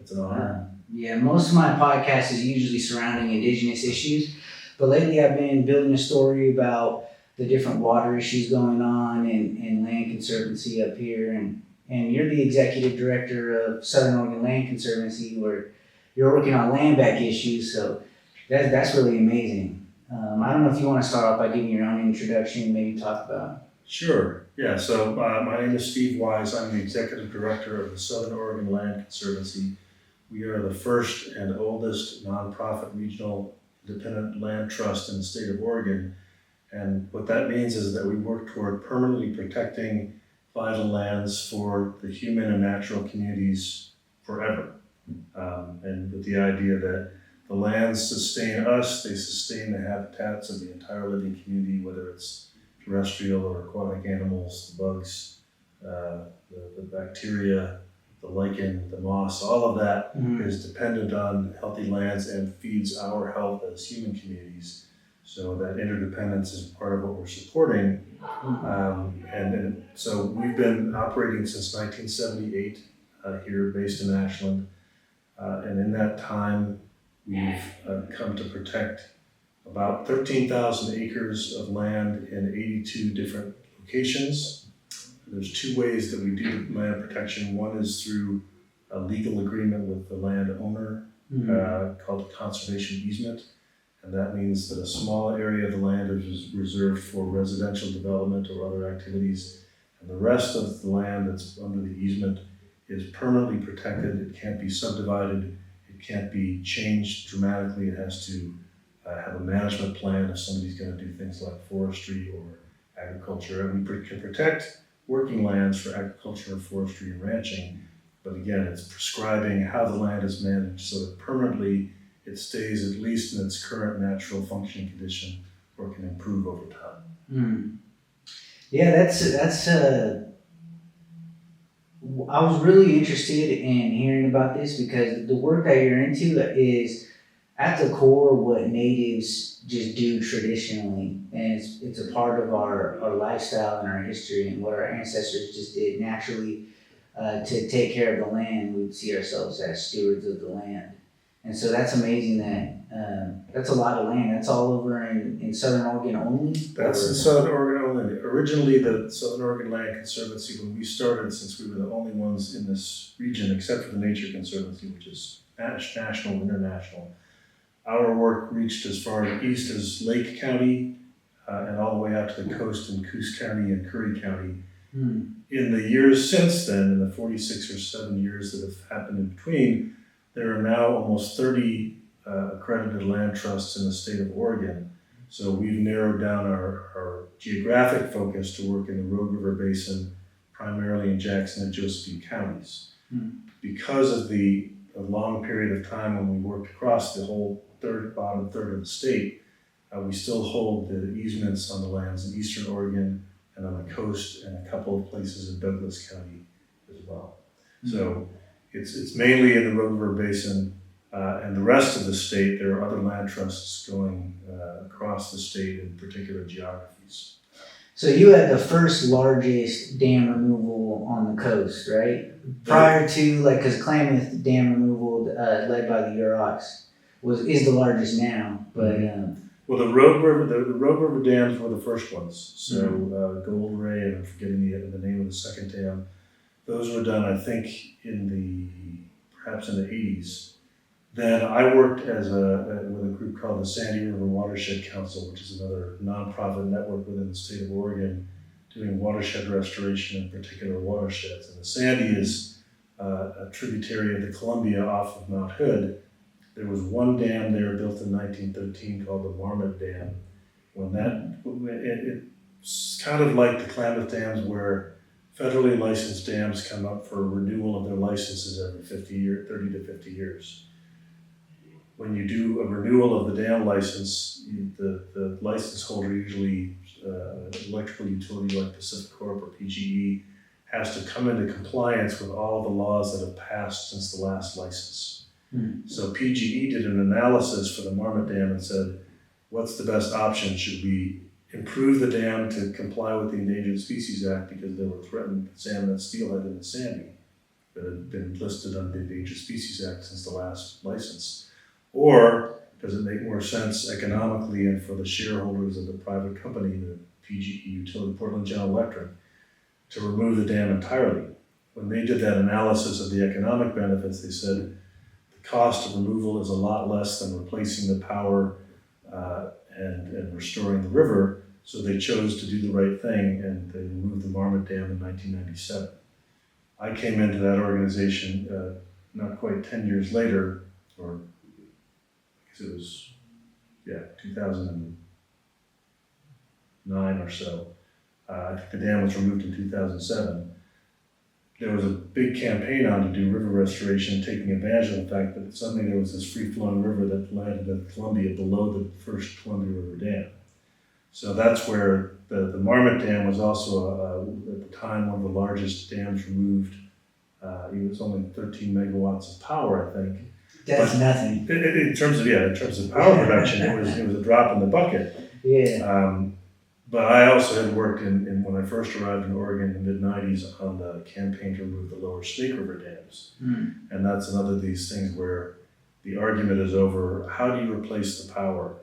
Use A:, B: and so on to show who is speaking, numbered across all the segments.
A: It's an honor.
B: Yeah, most of my podcast is usually surrounding Indigenous issues, but lately I've been building a story about the different water issues going on in Land Conservancy up here, and you're the executive director of Southern Oregon Land Conservancy, where you're working on land back issues, so that's really amazing. I don't know if you want to start off by giving your own introduction, maybe talk about.
A: Sure. Yeah. So my name is Steve Wise. I'm the executive director of the Southern Oregon Land Conservancy. We are the first and oldest nonprofit regional independent land trust in the state of Oregon. And what that means is that we work toward permanently protecting vital lands for the human and natural communities forever. And with the idea that the lands sustain us, they sustain the habitats of the entire living community, whether it's terrestrial or aquatic animals, the bugs, the bacteria, the lichen, the moss, all of that is dependent on healthy lands and feeds our health as human communities. So that interdependence is part of what we're supporting. And so we've been operating since 1978 here based in Ashland. And in that time, we've come to protect about 13,000 acres of land in 82 different locations. There's two ways that we do land protection. One is through a legal agreement with the landowner called a conservation easement. And that means that a small area of the land is reserved for residential development or other activities. And the rest of the land that's under the easement is permanently protected. It can't be subdivided. It can't be changed dramatically. It has to have a management plan if somebody's going to do things like forestry or agriculture. And we can protect working lands for agriculture, forestry, and ranching. But again, it's prescribing how the land is managed so that permanently it stays at least in its current natural functioning condition or can improve over time.
B: Yeah, that's I was really interested in hearing about this because the work that you're into is at the core what natives just do traditionally, and it's a part of our lifestyle and our history and what our ancestors just did naturally to take care of the land. We'd see ourselves as stewards of the land. And so that's amazing that that's a lot of land. That's all over in Southern Oregon only?
A: That's in Southern Oregon only. Originally, the Southern Oregon Land Conservancy, when we started, since we were the only ones in this region, except for the Nature Conservancy, which is national and international, our work reached as far east as Lake County and all the way out to the coast in Coos County and Curry County. In the years since then, in the 46 or 7 years that have happened in between, there are now almost 30 accredited land trusts in the state of Oregon. So we've narrowed down our geographic focus to work in the Rogue River Basin, primarily in Jackson and Josephine counties. Because of the long period of time when we worked across the whole bottom third of the state, we still hold the easements on the lands in eastern Oregon and on the coast and a couple of places in Douglas County as well. So it's mainly in the Rogue River Basin and the rest of the state. There are other land trusts going across the state in particular geographies.
B: So you had the first largest dam removal on the coast, right? Prior to, because Klamath dam removal led by the Yurok is the largest now, but
A: well, the Rogue River dams were the first ones. So Gold Ray, and I'm forgetting the name of the second dam. Those were done, I think, perhaps in the 80s. Then I worked with a group called the Sandy River Watershed Council, which is another nonprofit network within the state of Oregon, doing watershed restoration in particular watersheds. And the Sandy is a tributary of the Columbia off of Mount Hood. There was one dam there built in 1913 called the Marmot Dam. It's kind of like the Klamath dams, where federally licensed dams come up for renewal of their licenses every 30 to 50 years. When you do a renewal of the dam license, the license holder, usually an electrical utility like Pacificorp or PGE, has to come into compliance with all the laws that have passed since the last license. So PGE did an analysis for the Marmot Dam and said, what's the best option? Should we improve the dam to comply with the Endangered Species Act because there were threatened salmon and steelhead in the Sandy? that had been listed under the Endangered Species Act since the last license? Or does it make more sense economically and for the shareholders of the private company, the PGE utility, Portland General Electric, to remove the dam entirely? When they did that analysis of the economic benefits, they said the cost of removal is a lot less than replacing the power and restoring the river. So they chose to do the right thing, and they removed the Marmot Dam in 1997. I came into that organization not quite 10 years later, or I guess it was, 2009 or so. I think the dam was removed in 2007. There was a big campaign on to do river restoration, taking advantage of the fact that suddenly there was this free-flowing river that landed at Columbia below the first Columbia River Dam. So that's where the Marmot Dam was also, at the time, one of the largest dams removed. It was only 13 megawatts of power, I think.
B: That's nothing.
A: In terms of power production, it was a drop in the bucket.
B: Yeah.
A: But I also had worked in when I first arrived in Oregon in the mid-90s on the campaign to remove the lower Snake River dams. And that's another of these things where the argument is over how do you replace the power?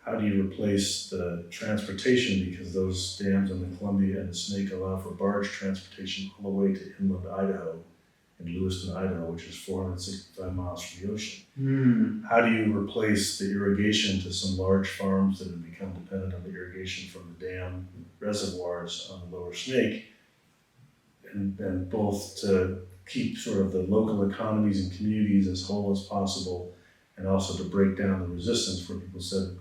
A: How do you replace the transportation? Because those dams in the Columbia and the Snake allow for barge transportation all the way to inland Idaho, in Lewiston, Idaho, which is 465 miles from the ocean. How do you replace the irrigation to some large farms that have become dependent on the irrigation from the dam reservoirs on the lower Snake, and both to keep sort of the local economies and communities as whole as possible, and also to break down the resistance where people said,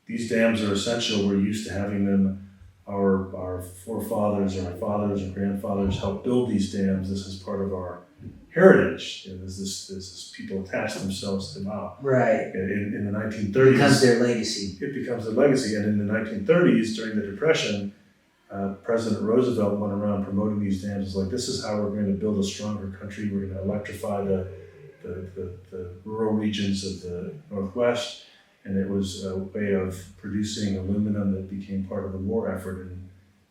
A: these dams are essential, we're used to having them. Our forefathers and our fathers and grandfathers helped build these dams. This is part of our heritage. There's this people attach themselves to now.
B: Right.
A: In the 1930s.
B: It becomes their legacy.
A: It becomes their legacy. And in the 1930s, during the Depression, President Roosevelt went around promoting these dams as like, this is how we're going to build a stronger country. We're going to electrify the rural regions of the Northwest. And it was a way of producing aluminum that became part of the war effort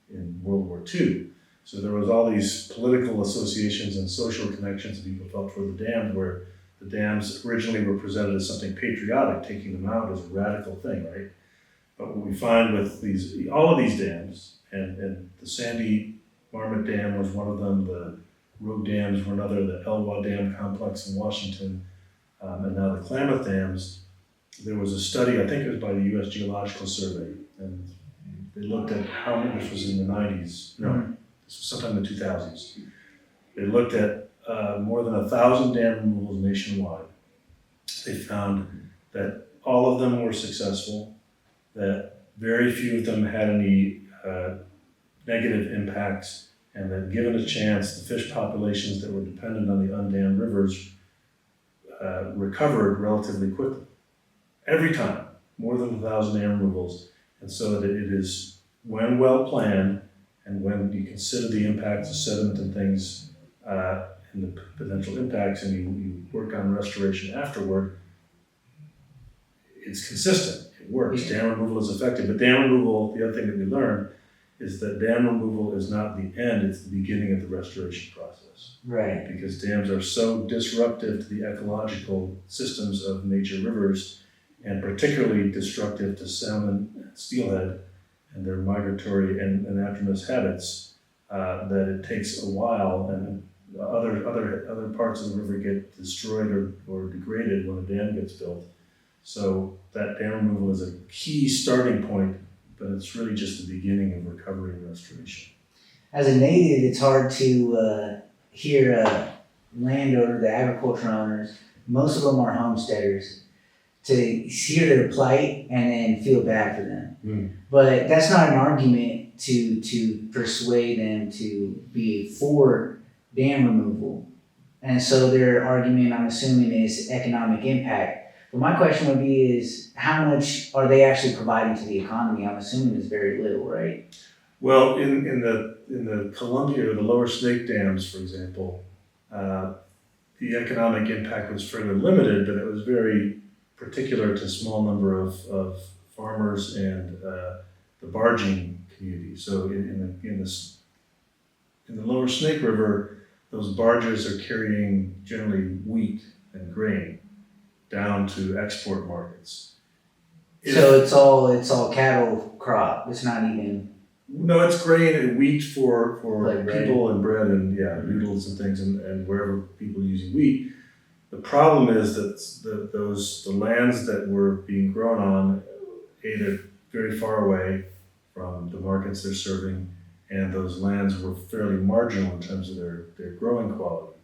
A: in World War II. So there was all these political associations and social connections that people felt for the dams, where the dams originally were presented as something patriotic, taking them out as a radical thing, right? But what we find with all of these dams, and the Sandy Marmot Dam was one of them, the Rogue Dams were another, the Elwha Dam complex in Washington, and now the Klamath Dams. There was a study, I think it was by the U.S. Geological Survey, and they looked at how many, this was in the 90s, this was sometime in the 2000s. They looked at more than 1,000 dam removals nationwide. They found that all of them were successful, that very few of them had any negative impacts, and that given a chance, the fish populations that were dependent on the undammed rivers recovered relatively quickly. Every time, more than 1,000 dam removals. And so that it is, when well planned, and when you consider the impacts of sediment and things, and the potential impacts, and you work on restoration afterward, it's consistent, it works. Dam removal is effective, but dam removal, the other thing that we learned, is that dam removal is not the end, it's the beginning of the restoration process.
B: Right.
A: Because dams are so disruptive to the ecological systems of major rivers, and particularly destructive to salmon and steelhead and their migratory and anadromous habits, that it takes a while, and other parts of the river get destroyed or degraded when a dam gets built. So that dam removal is a key starting point, but it's really just the beginning of recovery and restoration.
B: As a native, it's hard to hear landowner, the agriculture owners, most of them are homesteaders, to hear their plight and then feel bad for them. But that's not an argument to persuade them to be for dam removal. And so their argument, I'm assuming, is economic impact. But my question would be is, how much are they actually providing to the economy? I'm assuming it's very little, right?
A: Well, in the Columbia or the lower Snake dams, for example, the economic impact was fairly limited, but it was very particular to a small number of farmers and the barging community. So in the lower Snake River, those barges are carrying generally wheat and grain down to export markets.
B: So it's all cattle crop. It's not even
A: No, it's grain and wheat for
B: like bread.
A: people and bread and noodles and things and wherever people are using wheat. The problem is that the lands that were being grown on, they're very far away from the markets they're serving, and those lands were fairly marginal in terms of their growing quality.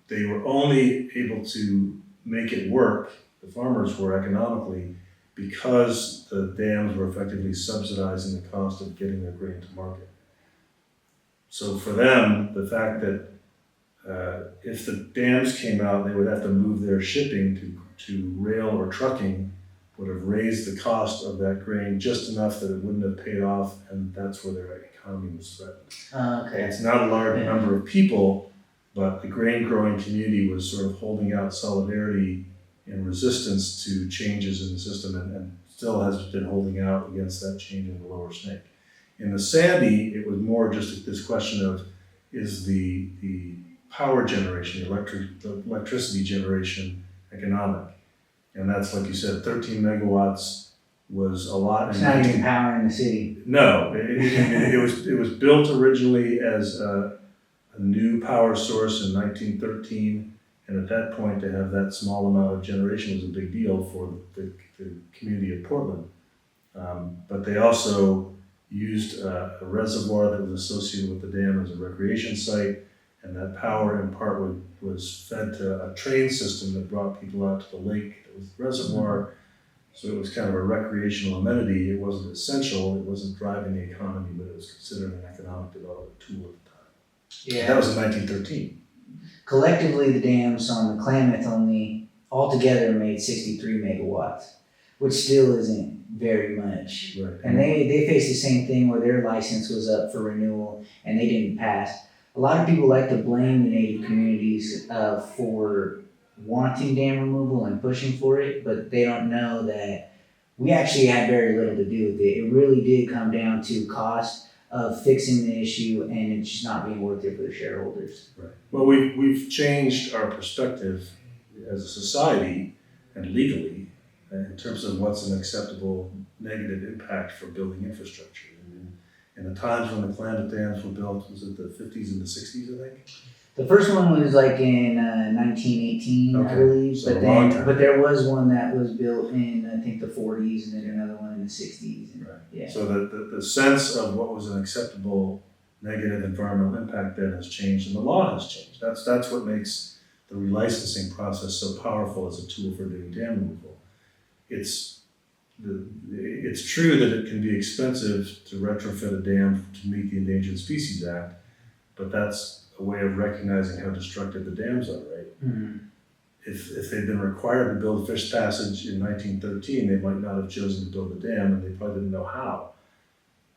A: They were only able to make it work, the farmers were economically, because the dams were effectively subsidizing the cost of getting their grain to market. So for them, the fact that if the dams came out, they would have to move their shipping to rail or trucking, would have raised the cost of that grain just enough that it wouldn't have paid off, and that's where their economy was threatened.
B: Okay.
A: It's not a large number of people, but the grain growing community was sort of holding out solidarity in resistance to changes in the system and still has been holding out against that change in the lower snake. In the Sandy, it was more just this question of, is the power generation, the electricity generation economic? And that's, like you said, 13 megawatts was a lot.
B: It's not even powering the city.
A: No, it was built originally as a new power source in 1913, and at that point to have that small amount of generation was a big deal for the community of Portland. But they also used a reservoir that was associated with the dam as a recreation site, and that power in part was fed to a train system that brought people out to the lake that was the reservoir. So it was kind of a recreational amenity. It wasn't essential, it wasn't driving the economy, but it was considered an economic development tool at the time.
B: Yeah.
A: That was in 1913.
B: Collectively, the dams on the Klamath only altogether made 63 megawatts, which still isn't very much.
A: Right.
B: And they faced the same thing where their license was up for renewal and they didn't pass. A lot of people like to blame the native communities for wanting dam removal and pushing for it, but they don't know that we actually had very little to do with it. It really did come down to cost of fixing the issue, and it's just not being worth it for the shareholders.
A: Right. Well, we've changed our perspective as a society and legally in terms of what's an acceptable negative impact for building infrastructure. In the times when the Klamath dams were built, was it the 50s and the 60s, I think?
B: The first one was like in 1918, I believe,
A: so
B: but there was one that was built in I think the 40s, and then another one in the 60s.
A: Right.
B: Yeah.
A: So the sense of what was an acceptable negative environmental impact then has changed, and the law has changed. That's what makes the relicensing process so powerful as a tool for doing dam removal. It's true that it can be expensive to retrofit a dam to meet the Endangered Species Act, but that's a way of recognizing how destructive the dams are, right?
B: Mm-hmm.
A: If they'd been required to build Fish Passage in 1913, they might not have chosen to build the dam, and they probably didn't know how.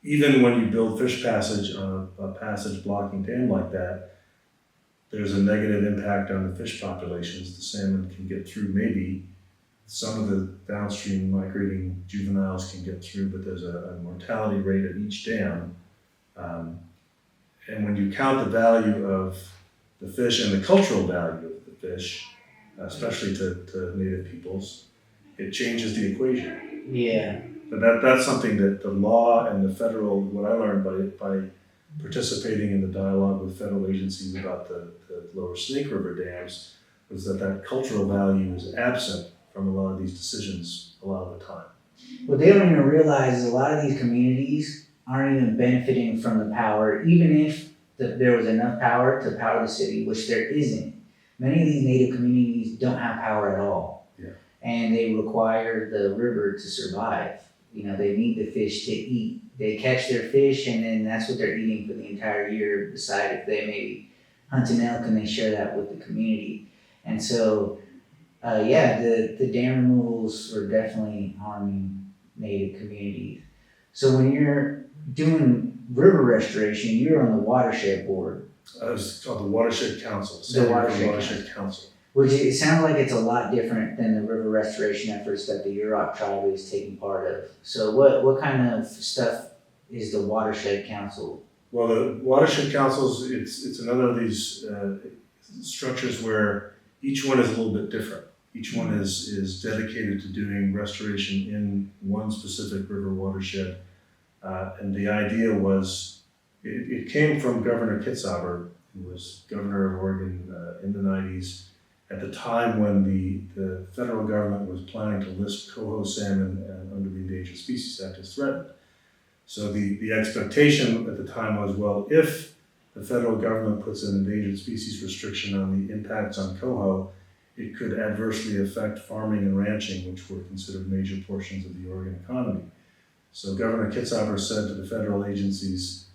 A: Even when you build Fish Passage on a passage blocking dam like that, there's a negative impact on the fish populations. The salmon can get through maybe. Some of the downstream migrating juveniles can get through, but there's a mortality rate at each dam. And when you count the value of the fish and the cultural value of the fish, especially to native peoples, it changes the equation.
B: Yeah.
A: But that's something that the law and the federal, what I learned by participating in the dialogue with federal agencies about the lower Snake River dams, was that cultural value is absent from a lot of these decisions a lot of the time.
B: What they don't even realize is a lot of these communities aren't even benefiting from the power, even if there was enough power to power the city, which there isn't. Many of these native communities don't have power at all.
A: Yeah.
B: And they require the river to survive. You know, they need the fish to eat. They catch their fish, and then that's what they're eating for the entire year. Decide if they maybe hunt an elk, and they share that with the community. And so, the dam removals are definitely harming native communities. So when you're doing river restoration, you're on the watershed board.
A: It's called the Watershed Council.
B: The Watershed
A: Council.
B: Which it sounds like it's a lot different than the river restoration efforts that the Yurok tribe is taking part of. So what kind of stuff is the Watershed Council?
A: Well, the watershed councils, it's another of these structures where each one is a little bit different. Each one is dedicated to doing restoration in one specific river watershed. And the idea was, it came from Governor Kitzhaber, who was governor of Oregon in the 90s, at the time when the federal government was planning to list coho salmon under the Endangered Species Act as threatened. So the expectation at the time was, well, if the federal government puts an endangered species restriction on the impacts on coho, it could adversely affect farming and ranching, which were considered major portions of the Oregon economy. So Governor Kitzhaber said to the federal agencies,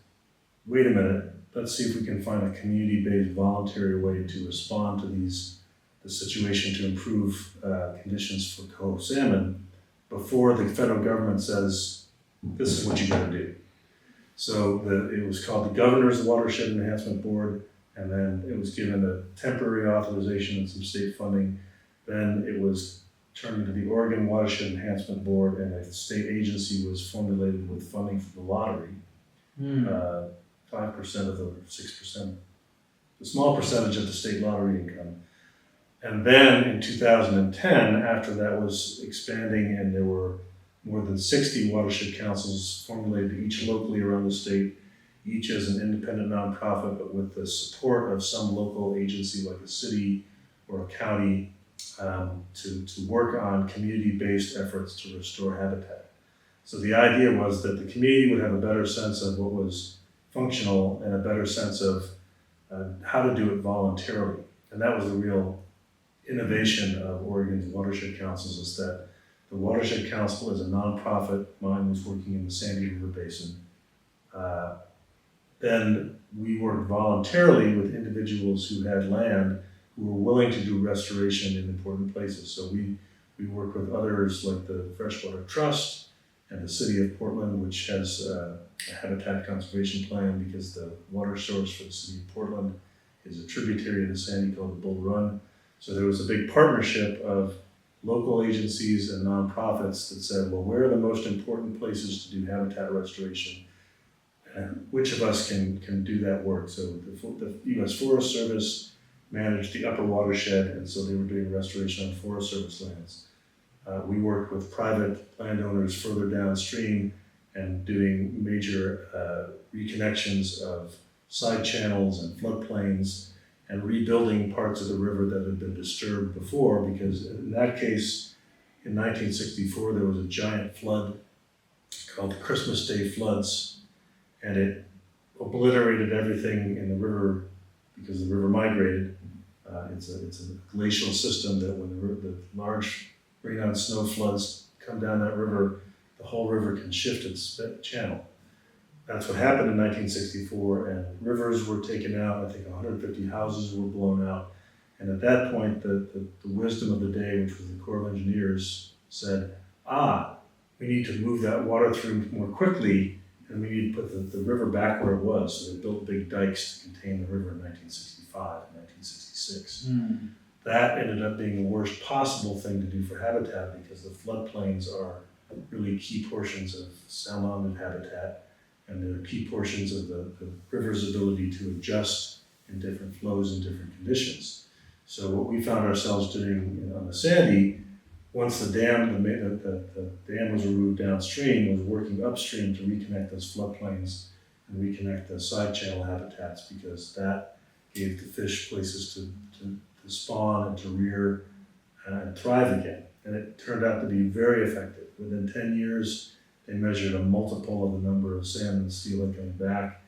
A: wait a minute, let's see if we can find a community-based voluntary way to respond to the situation to improve conditions for coho salmon before the federal government says, this is what you gotta do. So it was called the Governor's Watershed Enhancement Board, and then it was given a temporary authorization and some state funding. Then it was turned into the Oregon Watershed Enhancement Board, and a state agency was formulated with funding from the lottery. 5% of the 6%, a small percentage of the state lottery income. And then in 2010, after that was expanding and there were more than 60 watershed councils formulated each locally around the state, each as an independent nonprofit, but with the support of some local agency like a city or a county to work on community-based efforts to restore habitat. So the idea was that the community would have a better sense of what was functional and a better sense of how to do it voluntarily. And that was the real innovation of Oregon's watershed councils, is that the Watershed Council is a nonprofit. Mine was working in the Sandy River Basin. Then we worked voluntarily with individuals who had land who were willing to do restoration in important places. So we work with others like the Freshwater Trust and the City of Portland, which has a habitat conservation plan because the water source for the City of Portland is a tributary of the Sandy called the Bull Run. So there was a big partnership of local agencies and nonprofits that said, well, where are the most important places to do habitat restoration? And which of us can do that work? So the U.S. Forest Service managed the upper watershed, and so they were doing restoration on Forest Service lands. We worked with private landowners further downstream and doing major reconnections of side channels and floodplains and rebuilding parts of the river that had been disturbed before, because in that case, in 1964, there was a giant flood called the Christmas Day floods, and it obliterated everything in the river because the river migrated. It's a glacial system that when the large rain on snow floods come down that river, the whole river can shift its channel. That's what happened in 1964, and rivers were taken out. I think 150 houses were blown out. And at that point, the wisdom of the day, which was the Corps of Engineers, said, we need to move that water through more quickly, and we need to put the river back where it was. So they built big dikes to contain the river in 1965 and 1966. That ended up being the worst possible thing to do for habitat, because the floodplains are really key portions of salmon habitat, and they're key portions of the river's ability to adjust in different flows and different conditions. So what we found ourselves doing on the Sandy, once the dam was removed downstream, was working upstream to reconnect those floodplains and reconnect the side channel habitats, because that gave the fish places to spawn and to rear and thrive again. And it turned out to be very effective. Within 10 years, they measured a multiple of the number of salmon and steelhead coming back.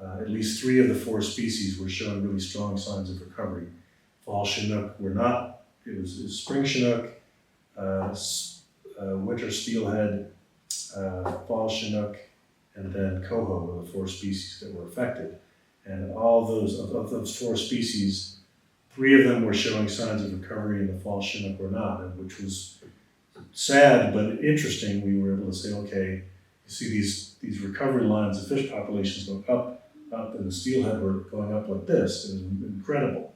A: At least 3 of the 4 species were showing really strong signs of recovery. Fall Chinook were not. It was spring Chinook, winter steelhead, fall Chinook, and then coho were the 4 species that were affected. And all of those 4 species, 3 of them were showing signs of recovery, and the fall Chinook were not, which was sad but interesting. We were able to say, okay, you see these recovery lines of fish populations going up, and the steelhead were going up like this. It was incredible.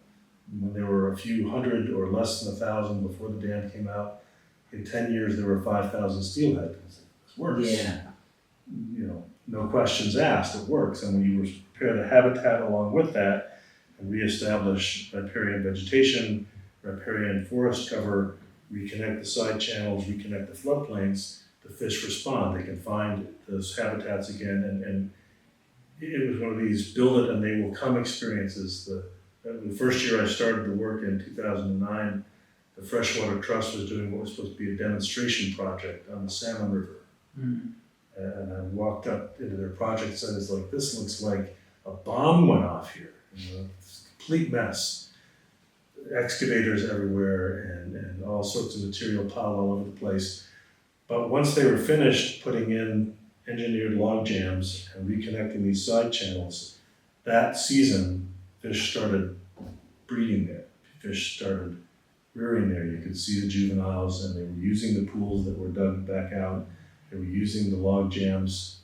A: When there were a few hundred or less than 1,000 before the dam came out, in 10 years there were 5,000 steelhead. It's worse.
B: Yeah.
A: no questions asked, it works. And when you prepare the habitat along with that and reestablish riparian vegetation, riparian forest cover, reconnect the side channels, reconnect the floodplains, the fish respond. They can find those habitats again, and it was one of these build it and they will come experiences. The first year I started the work in 2009, the Freshwater Trust was doing what was supposed to be a demonstration project on the Salmon River.
B: Mm.
A: And I walked up into their project site, it's like, this looks like a bomb went off here. It's a complete mess. Excavators everywhere and all sorts of material piled all over the place. But once they were finished putting in engineered log jams and reconnecting these side channels, that season, fish started breeding there. Fish started rearing there. You could see the juveniles, and they were using the pools that were dug back out. They were using the log jams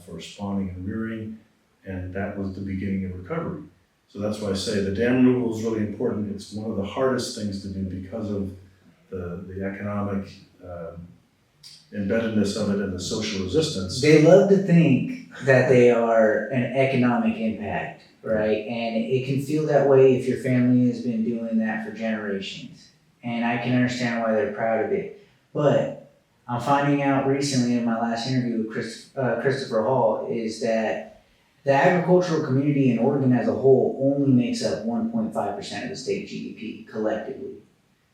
A: for spawning and rearing, and that was the beginning of recovery. So that's why I say the dam removal is really important. It's one of the hardest things to do because of the economic embeddedness of it and the social resistance.
B: They love to think that they are an economic impact, right? And it can feel that way if your family has been doing that for generations. And I can understand why they're proud of it. But I'm finding out recently in my last interview with Christopher Hall is that the agricultural community in Oregon as a whole only makes up 1.5% of the state GDP collectively.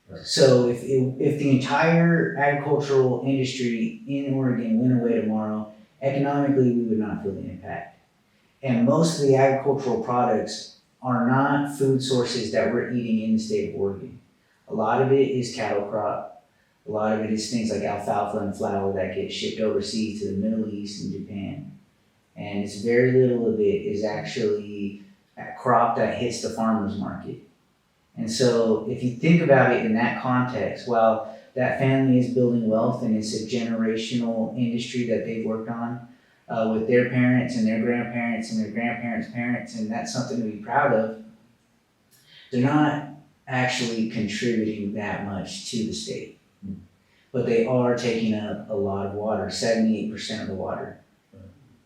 A: Right.
B: So if the entire agricultural industry in Oregon went away tomorrow, economically we would not feel the impact. And most of the agricultural products are not food sources that we're eating in the state of Oregon. A lot of it is cattle crop. A lot of it is things like alfalfa and flour that get shipped overseas to the Middle East and Japan. And it's very little of it is actually a crop that hits the farmer's market. And so if you think about it in that context, well, that family is building wealth and it's a generational industry that they've worked on with their parents and their grandparents and their grandparents' parents, and that's something to be proud of. They're not actually contributing that much to the state, but they are taking up a lot of water, 78% of the water,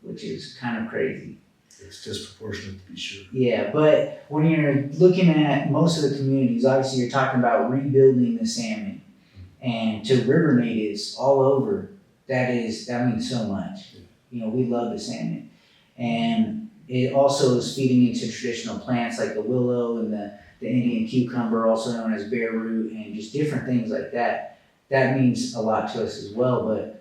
B: which is kind of crazy.
A: It's disproportionate to be sure.
B: Yeah, but when you're looking at most of the communities, obviously you're talking about rebuilding the salmon. And to river natives all over, that means so much. You know, we love the salmon. And it also is feeding into traditional plants like the willow and the Indian cucumber, also known as bear root, and just different things like that. That means a lot to us as well. But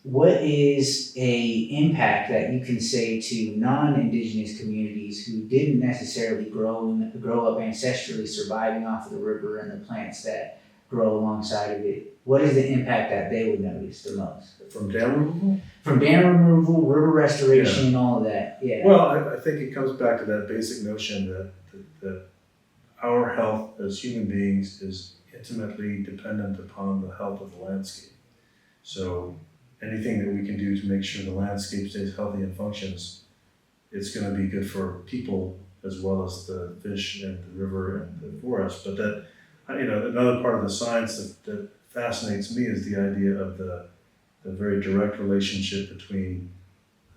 B: what is a impact that you can say to non-Indigenous communities who didn't necessarily grow up ancestrally surviving off of the river and the plants that grow alongside of it? What is the impact that they would notice the most?
A: From dam removal?
B: From dam removal, river restoration, and all of that, yeah.
A: Well, I think it comes back to that basic notion that our health as human beings is intimately dependent upon the health of the landscape. So anything that we can do to make sure the landscape stays healthy and functions, it's going to be good for people as well as the fish and the river and the forest. But that, another part of the science that fascinates me is the idea of the very direct relationship between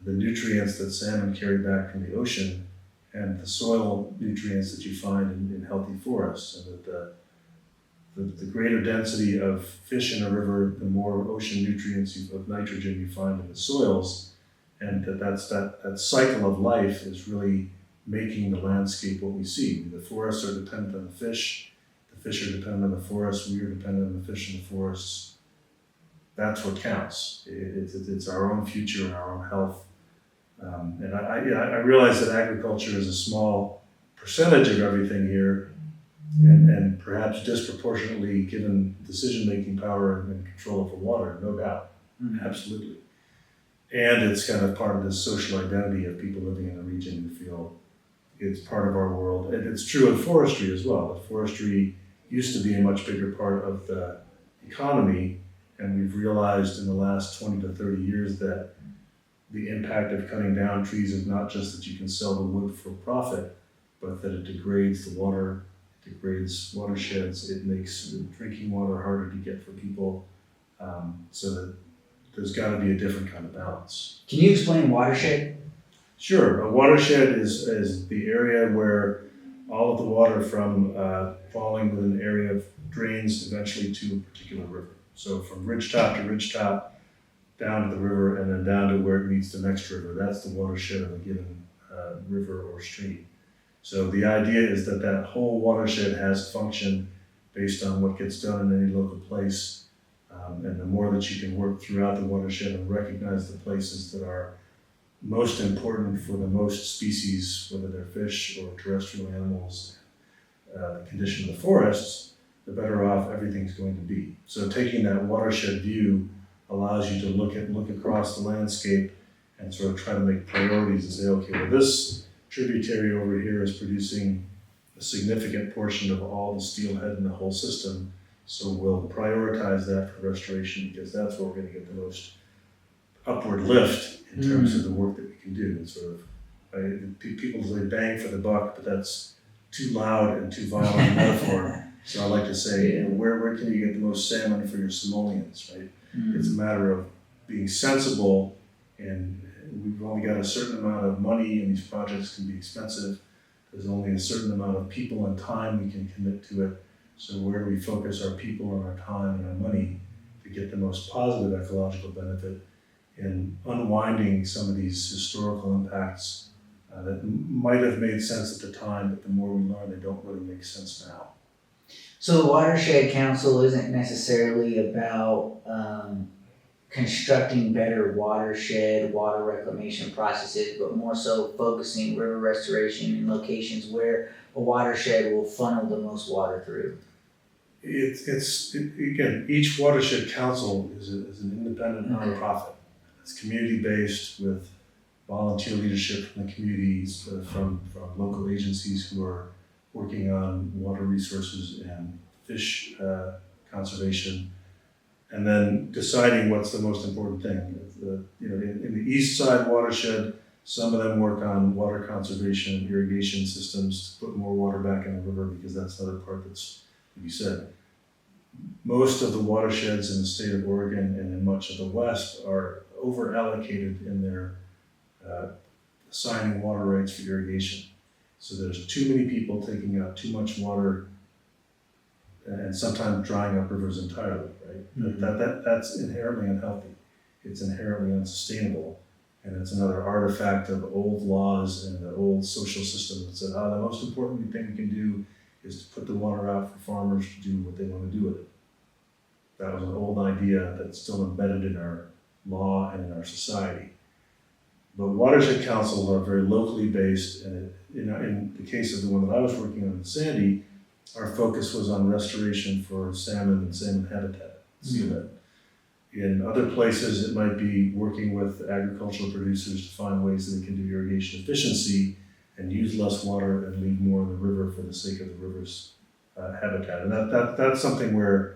A: the nutrients that salmon carry back from the ocean and the soil nutrients that you find in healthy forests, and that the greater density of fish in a river, the more ocean nutrients of nitrogen you find in the soils, and that cycle of life is really making the landscape what we see. The forests are dependent on the fish are dependent on the forests, we are dependent on the fish in the forests. That's what counts. It's our own future and our own health. And I realize that agriculture is a small percentage of everything here, and perhaps disproportionately given decision-making power and control of the water, no doubt, absolutely. And it's kind of part of this social identity of people living in the region who feel it's part of our world. And it's true in forestry as well. The forestry used to be a much bigger part of the economy, and we've realized in the last 20 to 30 years that the impact of cutting down trees is not just that you can sell the wood for profit, but that it degrades the water, degrades watersheds, it makes drinking water harder to get for people, so that there's gotta be a different kind of balance.
B: Can you explain watershed?
A: Sure, a watershed is the area where all of the water from falling within an area drains eventually to a particular river. So from ridgetop to ridgetop, down to the river, and then down to where it meets the next river. That's the watershed of a given river or stream. So the idea is that that whole watershed has function based on what gets done in any local place. And the more that you can work throughout the watershed and recognize the places that are most important for the most species, whether they're fish or terrestrial animals, the condition of the forests, the better off everything's going to be. So taking that watershed view allows you to look across the landscape and sort of try to make priorities and say, okay, well, this tributary over here is producing a significant portion of all the steelhead in the whole system. So we'll prioritize that for restoration because that's where we're going to get the most upward lift in terms of the work that we can do. And sort of, people say bang for the buck, but that's too loud and too violent a metaphor. So I like to say, where can you get the most salmon for your simoleons, right? It's a matter of being sensible, and we've only got a certain amount of money, and these projects can be expensive. There's only a certain amount of people and time we can commit to it. So where do we focus our people and our time and our money to get the most positive ecological benefit in unwinding some of these historical impacts that might have made sense at the time, but the more we learn, they don't really make sense now.
B: So the watershed council isn't necessarily about constructing better watershed, water reclamation processes, but more so focusing river restoration in locations where a watershed will funnel the most water through.
A: Again, each watershed council is an independent nonprofit. It's community-based with volunteer leadership from the communities, from local agencies who are working on water resources and fish conservation, and then deciding what's the most important thing. In the east side watershed, some of them work on water conservation and irrigation systems to put more water back in the river because that's another part that's, like you said, most of the watersheds in the state of Oregon and in much of the West are over allocated in their assigning water rights for irrigation. So there's too many people taking out too much water and sometimes drying up rivers entirely, right? That's inherently unhealthy. It's inherently unsustainable. And it's another artifact of old laws and the old social system that said, the most important thing we can do is to put the water out for farmers to do what they want to do with it. That was an old idea that's still embedded in our law and in our society. But watershed councils are very locally based, and in the case of the one that I was working on in Sandy, our focus was on restoration for salmon and salmon habitat, seabed. In other places, it might be working with agricultural producers to find ways that they can do irrigation efficiency and use less water and leave more in the river for the sake of the river's habitat. And that's something where...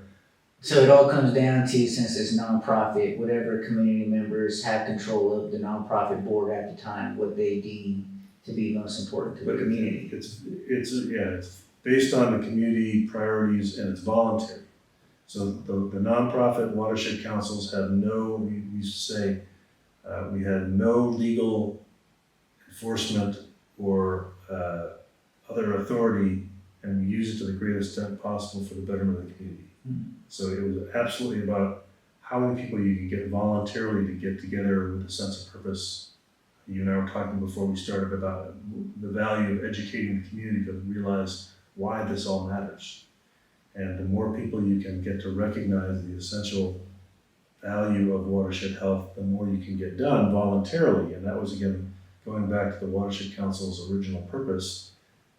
B: So it all comes down to, since it's nonprofit, whatever community members have control of the nonprofit board at the time, what they deem to be most important to the community.
A: It's based on the community priorities and it's voluntary. So the nonprofit watershed councils have we used to say, we had no legal enforcement or other authority, and we use it to the greatest extent possible for the betterment of the community. So it was absolutely about how many people you could get voluntarily to get together with a sense of purpose. You and I were talking before we started about the value of educating the community to realize why this all matters. And the more people you can get to recognize the essential value of watershed health, the more you can get done voluntarily. And that was, again, going back to the Watershed Council's original purpose,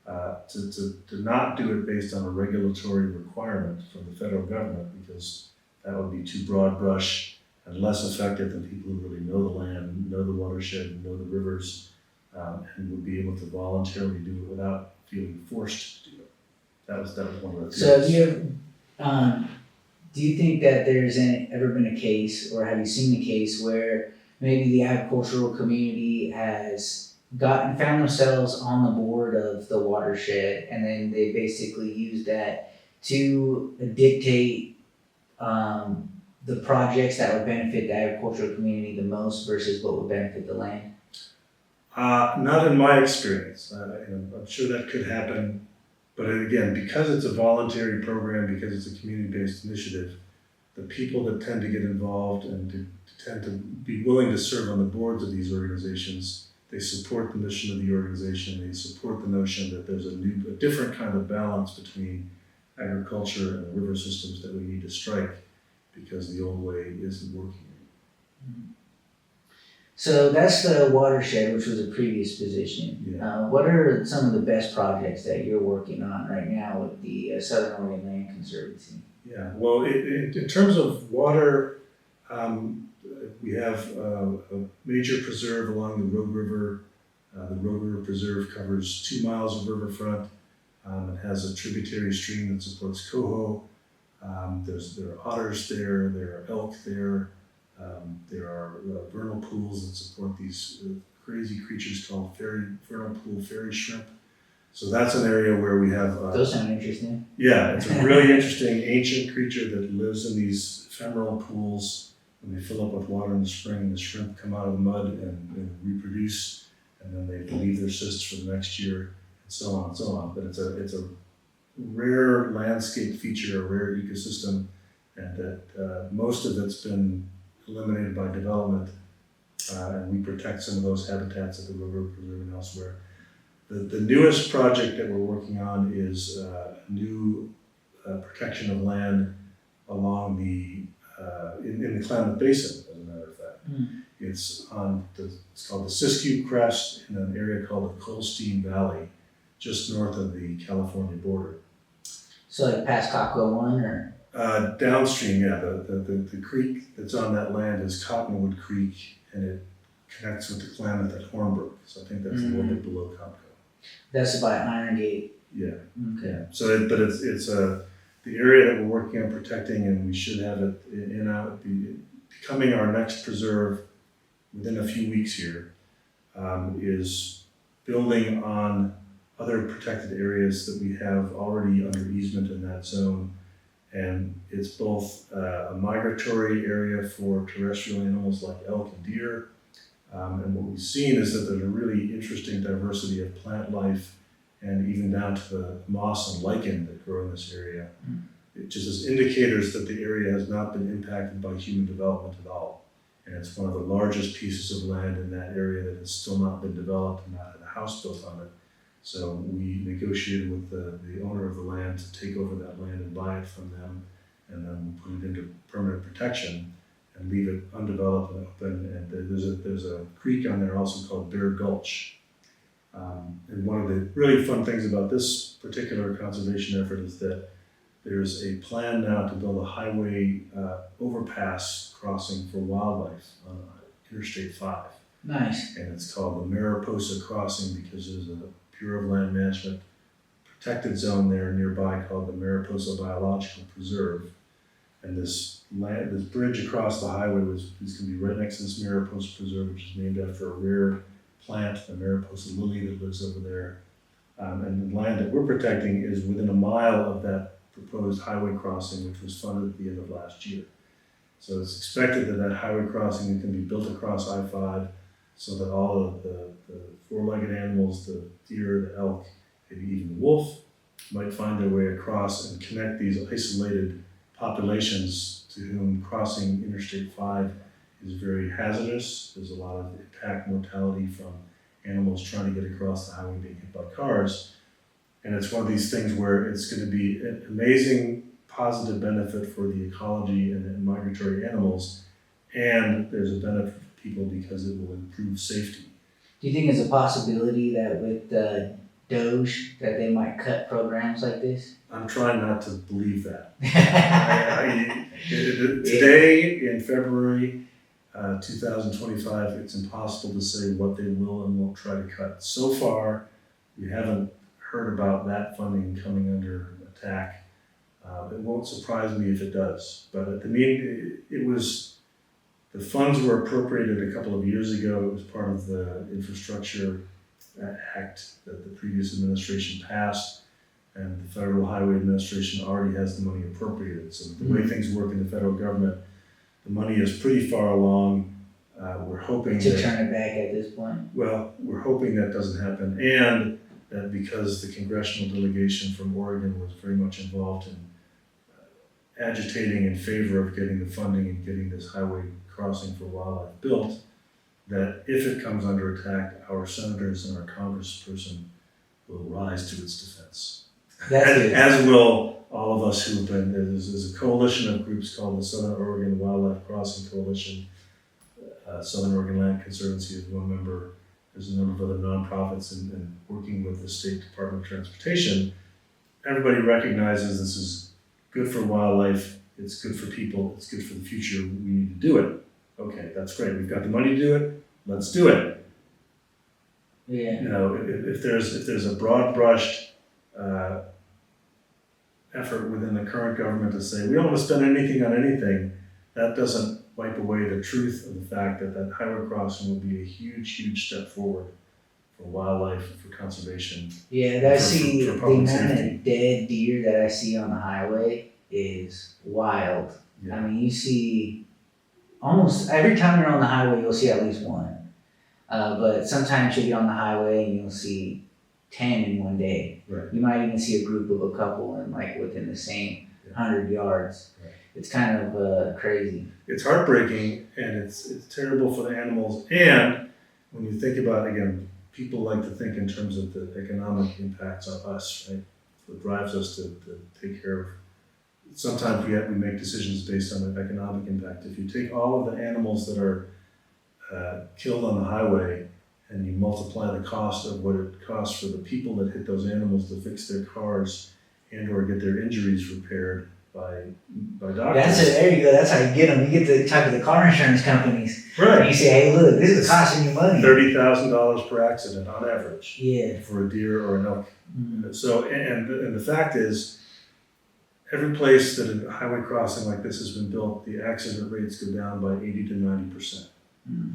A: to not do it based on a regulatory requirement from the federal government, because that would be too broad brush and less effective than people who really know the land, know the watershed, know the rivers, and would be able to voluntarily do it without feeling forced to do it. That was one of the things.
B: So do you think that there's ever been a case, or have you seen a case where maybe the agricultural community has found themselves on the board of the watershed, and then they basically use that to dictate the the projects that would benefit the agricultural community the most versus what would benefit the land?
A: Not in my experience. I'm sure that could happen, but again, because it's a voluntary program, because it's a community-based initiative, the people that tend to get involved and to tend to be willing to serve on the boards of these organizations, they support the mission of the organization. They support the notion that there's a different kind of balance between agriculture and the river systems that we need to strike because the old way isn't working.
B: So that's the watershed, which was a previous position.
A: Yeah.
B: What are some of the best projects that you're working on right now with the Southern Oregon Land Conservancy?
A: Yeah, well, in terms of water, we have a major preserve along the Rogue River. The Rogue River Preserve covers 2 miles of riverfront. It has a tributary stream that supports coho. There are otters there, there are elk there. There are vernal pools that support these crazy creatures called vernal pool fairy shrimp. So that's an area where we have.
B: Those sound interesting.
A: Yeah, it's a really interesting ancient creature that lives in these ephemeral pools. When they fill up with water in the spring, the shrimp come out of the mud and reproduce, and then they leave their cysts for the next year, and so on and so on. But it's a rare landscape feature, a rare ecosystem, and that most of it's been eliminated by development, and we protect some of those habitats at the River Preserve and elsewhere. The newest project that we're working on is new protection of land along in the Klamath Basin, as a matter of fact. It's called the Siskiyou Crest in an area called the Colstein Valley, just north of the California border.
B: So like past Cockrell 1 or?
A: Downstream, yeah. The creek that's on that land is Cottonwood Creek, and it connects with the Klamath at Hornbrook. So I think that's a little bit below Copco.
B: That's by Iron Gate.
A: Yeah.
B: Okay.
A: Yeah. So, it's the area that we're working on protecting, and we should have it becoming our next preserve within a few weeks here. Is building on other protected areas that we have already under easement in that zone. And it's both a migratory area for terrestrial animals like elk and deer. And what we've seen is that there's a really interesting diversity of plant life and even down to the moss and lichen that grow in this area. It just is indicators that the area has not been impacted by human development at all. And it's one of the largest pieces of land in that area that has still not been developed and not had a house built on it. So we negotiated with the owner of the land to take over that land and buy it from them, and then we'll put it into permanent protection and leave it undeveloped and open. And there's a creek on there also called Bear Gulch. And one of the really fun things about this particular conservation effort is that there's a plan now to build a highway overpass crossing for wildlife on Interstate 5.
B: Nice.
A: And it's called the Mariposa Crossing because there's a Bureau of Land Management protected zone there nearby called the Mariposa Biological Preserve. And this bridge across the highway is going to be right next to this Mariposa Preserve, which is named after a rare plant, the Mariposa lily that lives over there. And the land that we're protecting is within a mile of that proposed highway crossing, which was funded at the end of last year. So it's expected that highway crossing can be built across I-5 so that all of the four-legged animals, the deer, the elk, maybe even the wolf, might find their way across and connect these isolated populations to whom crossing Interstate 5 is very hazardous. There's a lot of impact mortality from animals trying to get across the highway being hit by cars. And it's one of these things where it's going to be an amazing positive benefit for the ecology and migratory animals, and there's a benefit for people because it will improve safety.
B: Do you think it's a possibility that with the Doge that they might cut programs like this?
A: I'm trying not to believe that. Today, in February 2025, it's impossible to say what they will and won't try to cut. So far, we haven't heard about that funding coming under attack. It won't surprise me if it does. But the funds were appropriated a couple of years ago. It was part of the Infrastructure Act that the previous administration passed, and the Federal Highway Administration already has the money appropriated. So the way things work in the federal government, The money is pretty far along. We're hoping
B: To
A: that,
B: turn it back at this point.
A: well, we're hoping that doesn't happen, and that because the congressional delegation from Oregon was very much involved in agitating in favor of getting the funding and getting this highway crossing for wildlife built, that if it comes under attack, our senators and our congressperson will rise to its defense.
B: That's
A: And
B: good.
A: as will all of us who've been, there's a coalition of groups called the Southern Oregon Wildlife Crossing Coalition. Southern Oregon Land Conservancy is one member. There's a number of other nonprofits and working with the State Department of Transportation. Everybody recognizes this is good for wildlife, it's good for people, it's good for the future, we need to do it. Okay, that's great, we've got the money to do it, let's do it.
B: Yeah.
A: You know, if there's a broad brushed effort within the current government to say, we don't want to spend anything on anything, that doesn't wipe away the truth of the fact that that highway crossing will be a huge, huge step forward for wildlife, for conservation.
B: Yeah, I
A: For-
B: see
A: for
B: the
A: public
B: amount
A: safety.
B: of dead deer that I see on the highway is wild.
A: Yeah.
B: I mean, you see almost every time you're on the highway, you'll see at least one. But sometimes you'll be on the highway and you'll see 10 in one day.
A: Right.
B: You might even see a group of a couple in like within the same 100 yards.
A: Right.
B: It's kind of crazy.
A: It's heartbreaking and it's terrible for the animals. And when you think about, again, people like to think in terms of the economic impacts on us, right? What drives us to take care of. Sometimes we make decisions based on the economic impact. If you take all of the animals that are killed on the highway and you multiply the cost of what it costs for the people that hit those animals to fix their cars and or get their injuries repaired by doctors.
B: There you go. That's how you get them. You get to talk to the car insurance companies.
A: Right.
B: And you say, hey, look, this is costing you money.
A: $30,000 per accident on average.
B: Yeah.
A: For a deer or an elk.
B: Mm.
A: So, and the fact is, every place that a highway crossing like this has been built, the accident rates go down by 80 to 90%.
B: Mm.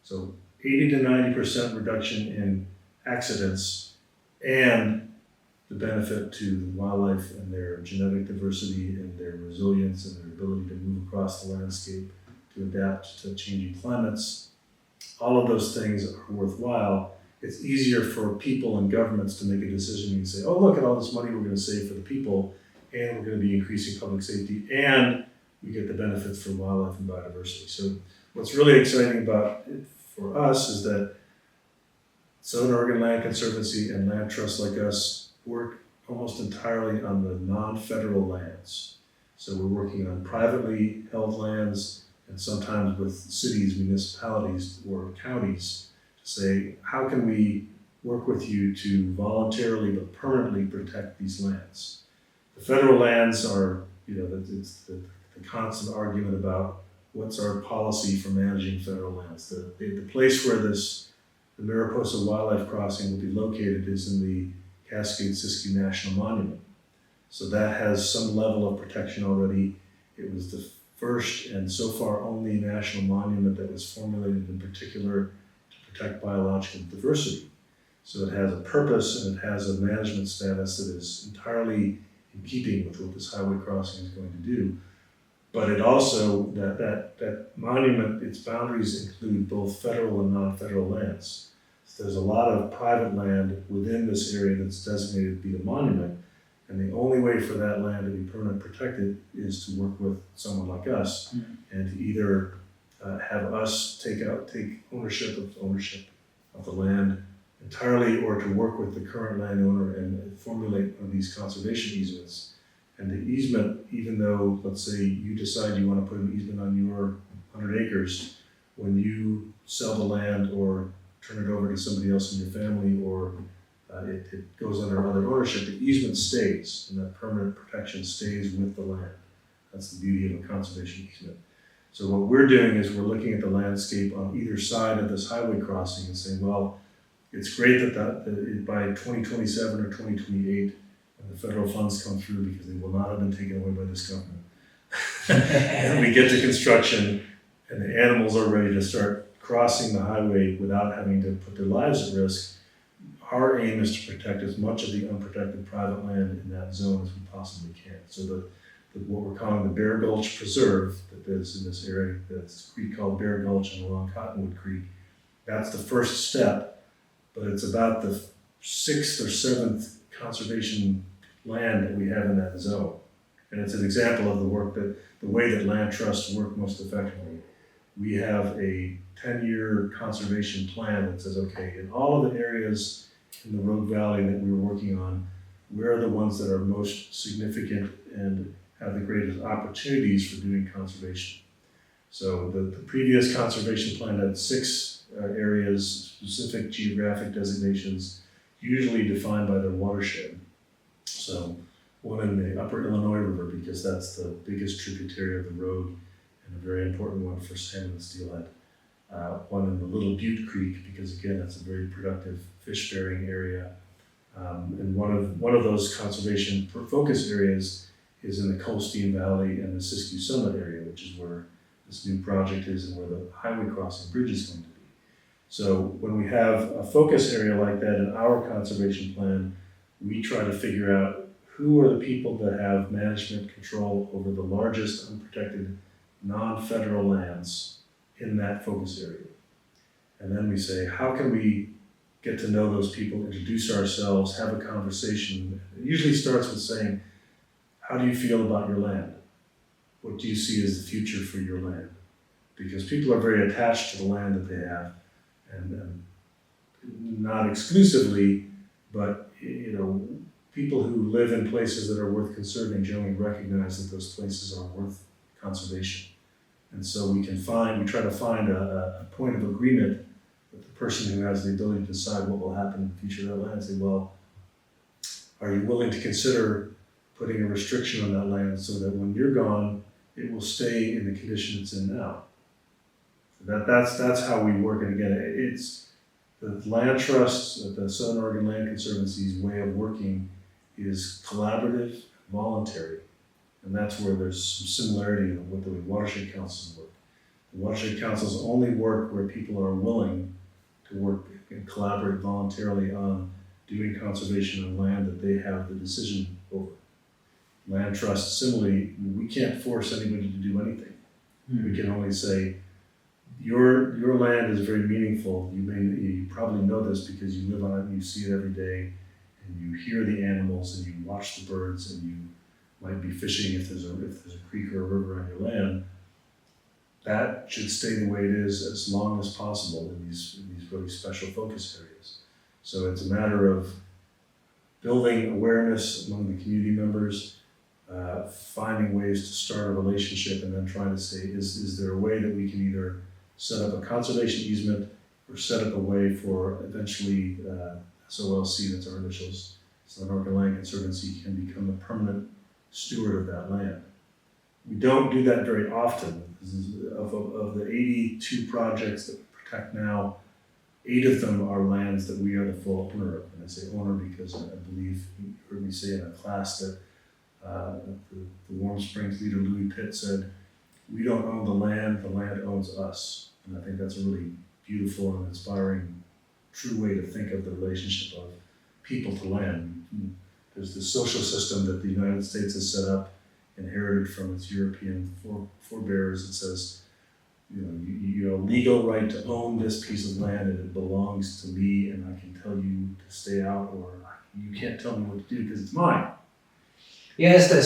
A: So 80 to 90% reduction in accidents and the benefit to the wildlife and their genetic diversity and their resilience and their ability to move across the landscape, to adapt to changing climates. All of those things are worthwhile. It's easier for people and governments to make a decision and say, oh, look at all this money we're going to save for the people, and we're going to be increasing public safety, and we get the benefits for wildlife and biodiversity. So what's really exciting about it for us is that Southern Oregon Land Conservancy and land trusts like us work almost entirely on the non-federal lands. So we're working on privately held lands and sometimes with cities, municipalities, or counties to say, how can we work with you to voluntarily but permanently protect these lands? The federal lands are, it's the constant argument about what's our policy for managing federal lands. The place where the Mariposa Wildlife Crossing will be located is in the Cascade-Siskiyou National Monument. So that has some level of protection already. It was the first and so far only national monument that was formulated in particular to protect biological diversity. So it has a purpose and it has a management status that is entirely in keeping with what this highway crossing is going to do. But it also, that monument, its boundaries include both federal and non-federal lands. So there's a lot of private land within this area that's designated to be a monument. And the only way for that land to be permanently protected is to work with someone like us and to either have us take ownership of the land entirely, or to work with the current landowner and formulate one of these conservation easements. And the easement, even though, let's say you decide you want to put an easement on your 100 acres, when you sell the land or turn it over to somebody else in your family, or it goes under other ownership, the easement stays, and that permanent protection stays with the land. That's the beauty of a conservation easement. So what we're doing is we're looking at the landscape on either side of this highway crossing and saying, well, it's great that by 2027 or 2028, when the federal funds come through, because they will not have been taken away by this government, and we get to construction and the animals are ready to start crossing the highway without having to put their lives at risk. Our aim is to protect as much of the unprotected private land in that zone as we possibly can. So the what we're calling the Bear Gulch Preserve that is in this area. That's a creek called Bear Gulch and along Cottonwood Creek. That's the first step, but it's about the 6th or 7th conservation land that we have in that zone. And it's an example of the way that land trusts work most effectively. We have a 10-year conservation plan that says, okay, in all of the areas in the Rogue Valley that we were working on, where are the ones that are most significant and have the greatest opportunities for doing conservation? So the previous conservation plan had 6 areas, specific geographic designations, usually defined by their watershed. So one in the upper Illinois River, because that's the biggest tributary of the Rogue and a very important one for salmon and steelhead. One in the Little Butte Creek, because again, that's a very productive fish-bearing area. And one of those conservation focus areas is in the Colstein Valley and the Siskiyou Summit area, which is where this new project is and where the highway crossing bridge is going to be. So when we have a focus area like that in our conservation plan, we try to figure out who are the people that have management control over the largest unprotected non-federal lands in that focus area. And then we say, how can we get to know those people, introduce ourselves, have a conversation. It usually starts with saying, how do you feel about your land? What do you see as the future for your land? Because people are very attached to the land that they have, and not exclusively, but people who live in places that are worth conserving generally recognize that those places are worth conservation. And so we try to find a point of agreement with the person who has the ability to decide what will happen in the future of that land, and say, well, are you willing to consider putting a restriction on that land so that when you're gone, it will stay in the condition it's in now? So that's how we work. And again, it's the land trusts, the Southern Oregon Land Conservancy's way of working is collaborative, voluntary. And that's where there's some similarity with the way watershed councils work. The watershed councils only work where people are willing to work and collaborate voluntarily on doing conservation on land that they have the decision over. Land trusts, similarly, we can't force anybody to do anything. We can only say, your land is very meaningful. You probably know this because you live on it and you see it every day, and you hear the animals and you watch the birds, and you might be fishing if there's a creek or a river on your land. That should stay the way it is as long as possible in these really special focus areas. So it's a matter of building awareness among the community members, finding ways to start a relationship, and then trying to say, is there a way that we can either set up a conservation easement or set up a way for eventually SOLC, that's our initials, Southern Oregon Land Conservancy, can become a permanent steward of that land. We don't do that very often. Of the 82 projects that we protect now, 8 of them are lands that we are the full owner of. And I say owner because I believe you heard me say in a class that the Warm Springs leader Louis Pitt said, we don't own the land owns us. And I think that's a really beautiful and inspiring, true way to think of the relationship of people to land. There's this social system that the United States has set up, inherited from its European forebears. It says, you have a legal right to own this piece of land and it belongs to me, and I can tell you to stay out, or you can't tell me what to do because it's mine.
B: Yes, the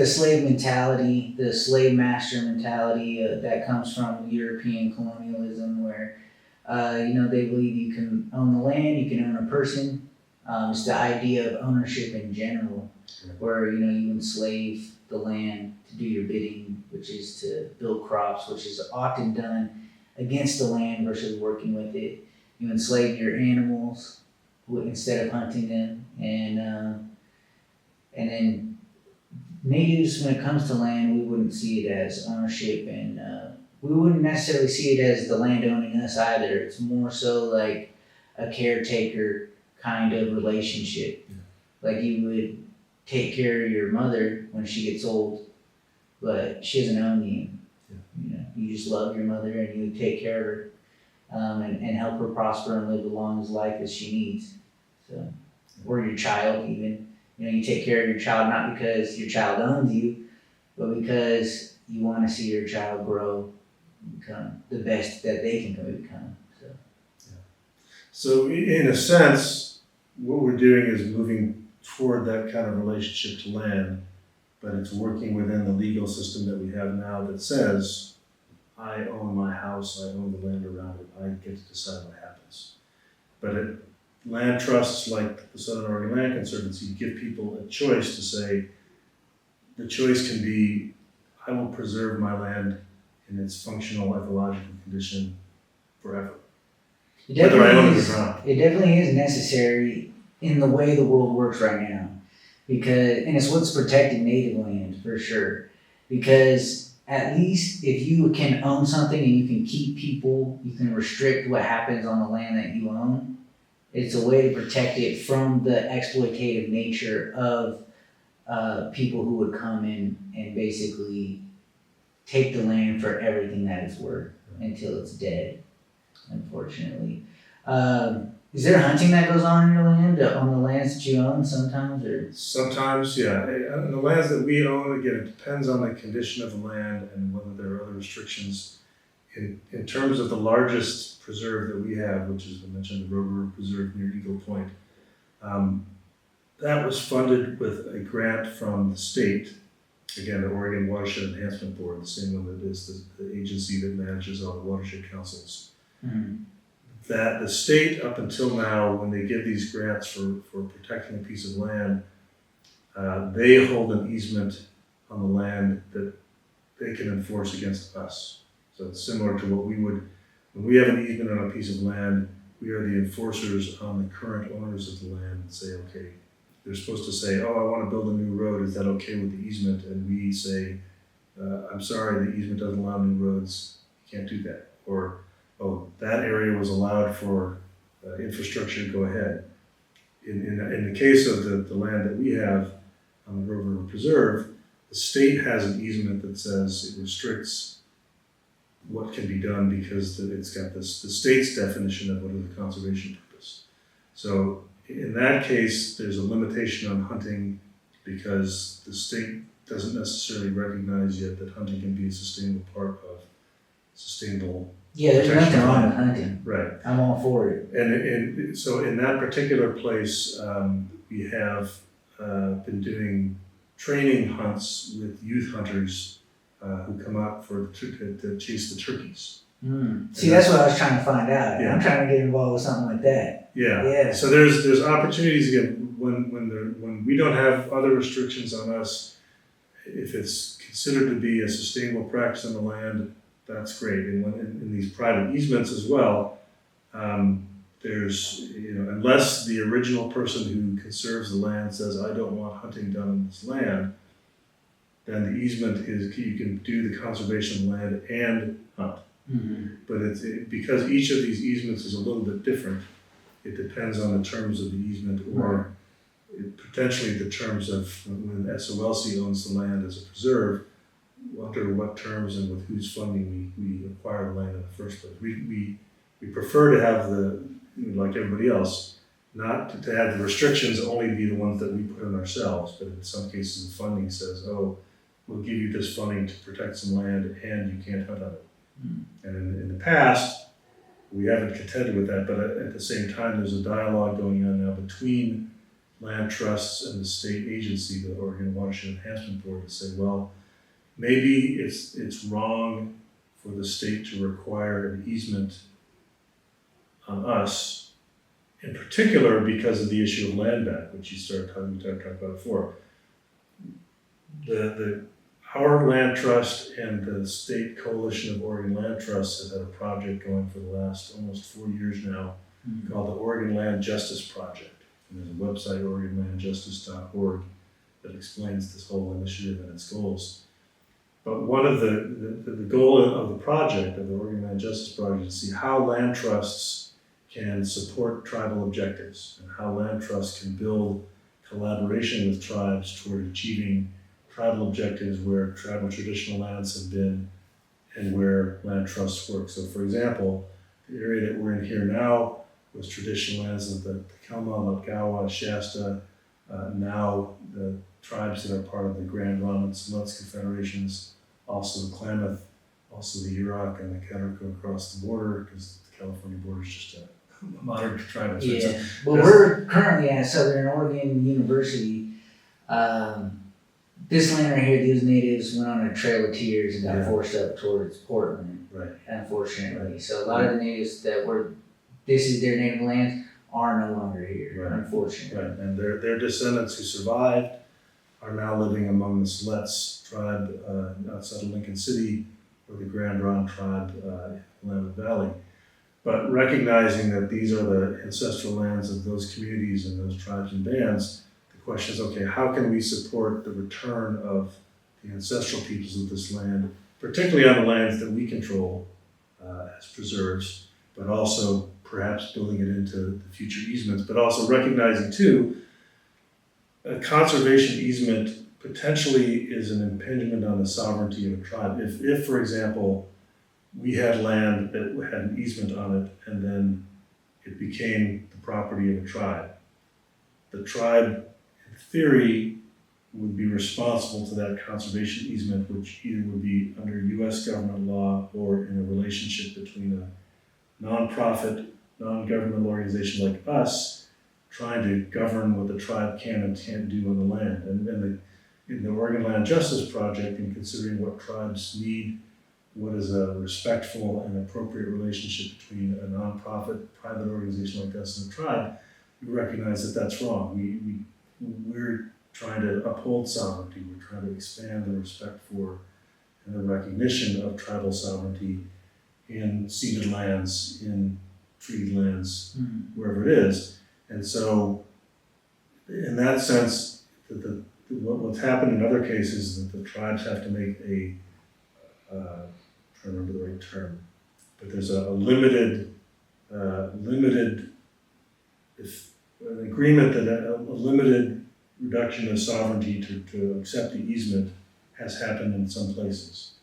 B: slave mentality, the slave master mentality that comes from European colonialism, where they believe you can own the land, you can own a person. It's the idea of ownership in general, where you enslave the land to do your bidding, which is to build crops, which is often done against the land versus working with it. You enslave your animals instead of hunting them, and then natives, when it comes to land, we wouldn't see it as ownership, and we wouldn't necessarily see it as the land owning us either. It's more so like a caretaker kind of relationship. Like you would take care of your mother when she gets old, but she doesn't own you. You just love your mother and you take care of her, and help her prosper and live the longest life as she needs. So, or your child even. You take care of your child not because your child owns you, but because you want to see your child grow, become the best that they can become. So.
A: So in a sense, what we're doing is moving toward that kind of relationship to land, but it's working within the legal system that we have now that says, I own my house, I own the land around it, I get to decide what happens. But land trusts like the Southern Oregon Land Conservancy give people a choice to say, the choice can be, I will preserve my land in its functional ecological condition forever. Whether I own it or not.
B: It definitely is necessary in the way the world works right now, and it's what's protecting native land for sure. Because at least if you can own something and you can keep people, you can restrict what happens on the land that you own. It's a way to protect it from the exploitative nature of people who would come in and basically take the land for everything that it's worth until it's dead, unfortunately. Is there hunting that goes on in your land, on the lands that you own sometimes? Or?
A: Sometimes, yeah. On the lands that we own, again, it depends on the condition of the land and whether there are other restrictions. In terms of the largest preserve that we have, which is, I mentioned, the Rover Preserve near Eagle Point, that was funded with a grant from the state, again, the Oregon Watershed Enhancement Board, the same one that is the agency that manages all the watershed councils.
B: Mm-hmm.
A: That the state, up until now, when they give these grants for protecting a piece of land, they hold an easement on the land that they can enforce against us. So it's similar to what we would, when we have an easement on a piece of land, we are the enforcers on the current owners of the land and say, okay, they're supposed to say, oh, I want to build a new road, is that okay with the easement? And we say, I'm sorry, the easement doesn't allow new roads, you can't do that. Or, oh, that area was allowed for infrastructure, go ahead. In the case of the land that we have on the Rover Preserve, the state has an easement that says it restricts what can be done because it's got the state's definition of what is the conservation purpose. So in that case, there's a limitation on hunting because the state doesn't necessarily recognize yet that hunting can be a sustainable part of sustainable.
B: Yeah, there's nothing wrong with hunting.
A: Right.
B: I'm all for it.
A: And so in that particular place, we have been doing training hunts with youth hunters who come out to chase the turkeys.
B: See, that's what I was trying to find out.
A: Yeah.
B: I'm trying to get involved with something like that.
A: Yeah. So there's opportunities again when we don't have other restrictions on us. If it's considered to be a sustainable practice on the land, that's great. And when in these private easements as well, there's unless the original person who conserves the land says I don't want hunting done on this land, then the easement is you can do the conservation of land and hunt.
B: Mm-hmm.
A: But because each of these easements is a little bit different, it depends on the terms of the easement or potentially the terms of when SOLC owns the land as a preserve, under what terms and with whose funding we acquire the land in the first place. We prefer to have like everybody else, not to have the restrictions only be the ones that we put on ourselves, but in some cases the funding says, oh, we'll give you this funding to protect some land and you can't hunt on it. And in the past, we haven't contended with that, but at the same time, there's a dialogue going on now between land trusts and the state agency, the Oregon Watershed Enhancement Board, to say, well, maybe it's wrong for the state to require an easement on us, in particular because of the issue of land back, which we talked about before. Our land trust and the state coalition of Oregon land trusts has had a project going for the last almost 4 years now called the Oregon Land Justice Project. And there's a website, OregonLandJustice.org, that explains this whole initiative and its goals. But one of the goal of the project, of the Oregon Land Justice Project, is to see how land trusts can support tribal objectives and how land trusts can build collaboration with tribes toward achieving tribal objectives where tribal traditional lands have been and where land trusts work. So for example, the area that we're in here now was traditional lands of the Kelma, Lagawa, Shasta, now the tribes that are part of the Grand Ronde Confederations, also the Klamath, also the Yurok and the Cataraco across the border, because the California border is just a modern tribal.
B: Yeah, but we're currently at Southern Oregon University. This land right here, these natives went on a trail of tears and got forced up towards Portland,
A: Right.
B: unfortunately. So a lot of the natives that were, this is their native land, are no longer here,
A: Right.
B: unfortunately.
A: Right, and their descendants who survived are now living among the Siletz tribe outside of Lincoln City, or the Grand Ronde tribe in Willamette Valley. But recognizing that these are the ancestral lands of those communities and those tribes and bands, the question is, okay, how can we support the return of the ancestral peoples of this land, particularly on the lands that we control as preserves, but also perhaps building it into the future easements, but also recognizing too, a conservation easement potentially is an impingement on the sovereignty of a tribe. If for example, we had land that had an easement on it and then it became the property of a tribe, the tribe, in theory, would be responsible to that conservation easement, which either would be under US government law or in a relationship between a nonprofit, non-governmental organization like us trying to govern what the tribe can and can't do on the land. And in the Oregon Land Justice Project, in considering what tribes need, what is a respectful and appropriate relationship between a nonprofit, private organization like us and a tribe, we recognize that that's wrong. We're trying to uphold sovereignty. We're trying to expand the respect for and the recognition of tribal sovereignty in ceded lands, in treaty lands, wherever it is. And so, in that sense, what's happened in other cases is that the tribes have to make I'm trying to remember the right term, but there's a limited, if an agreement that a limited reduction of sovereignty to accept the easement has happened in some places.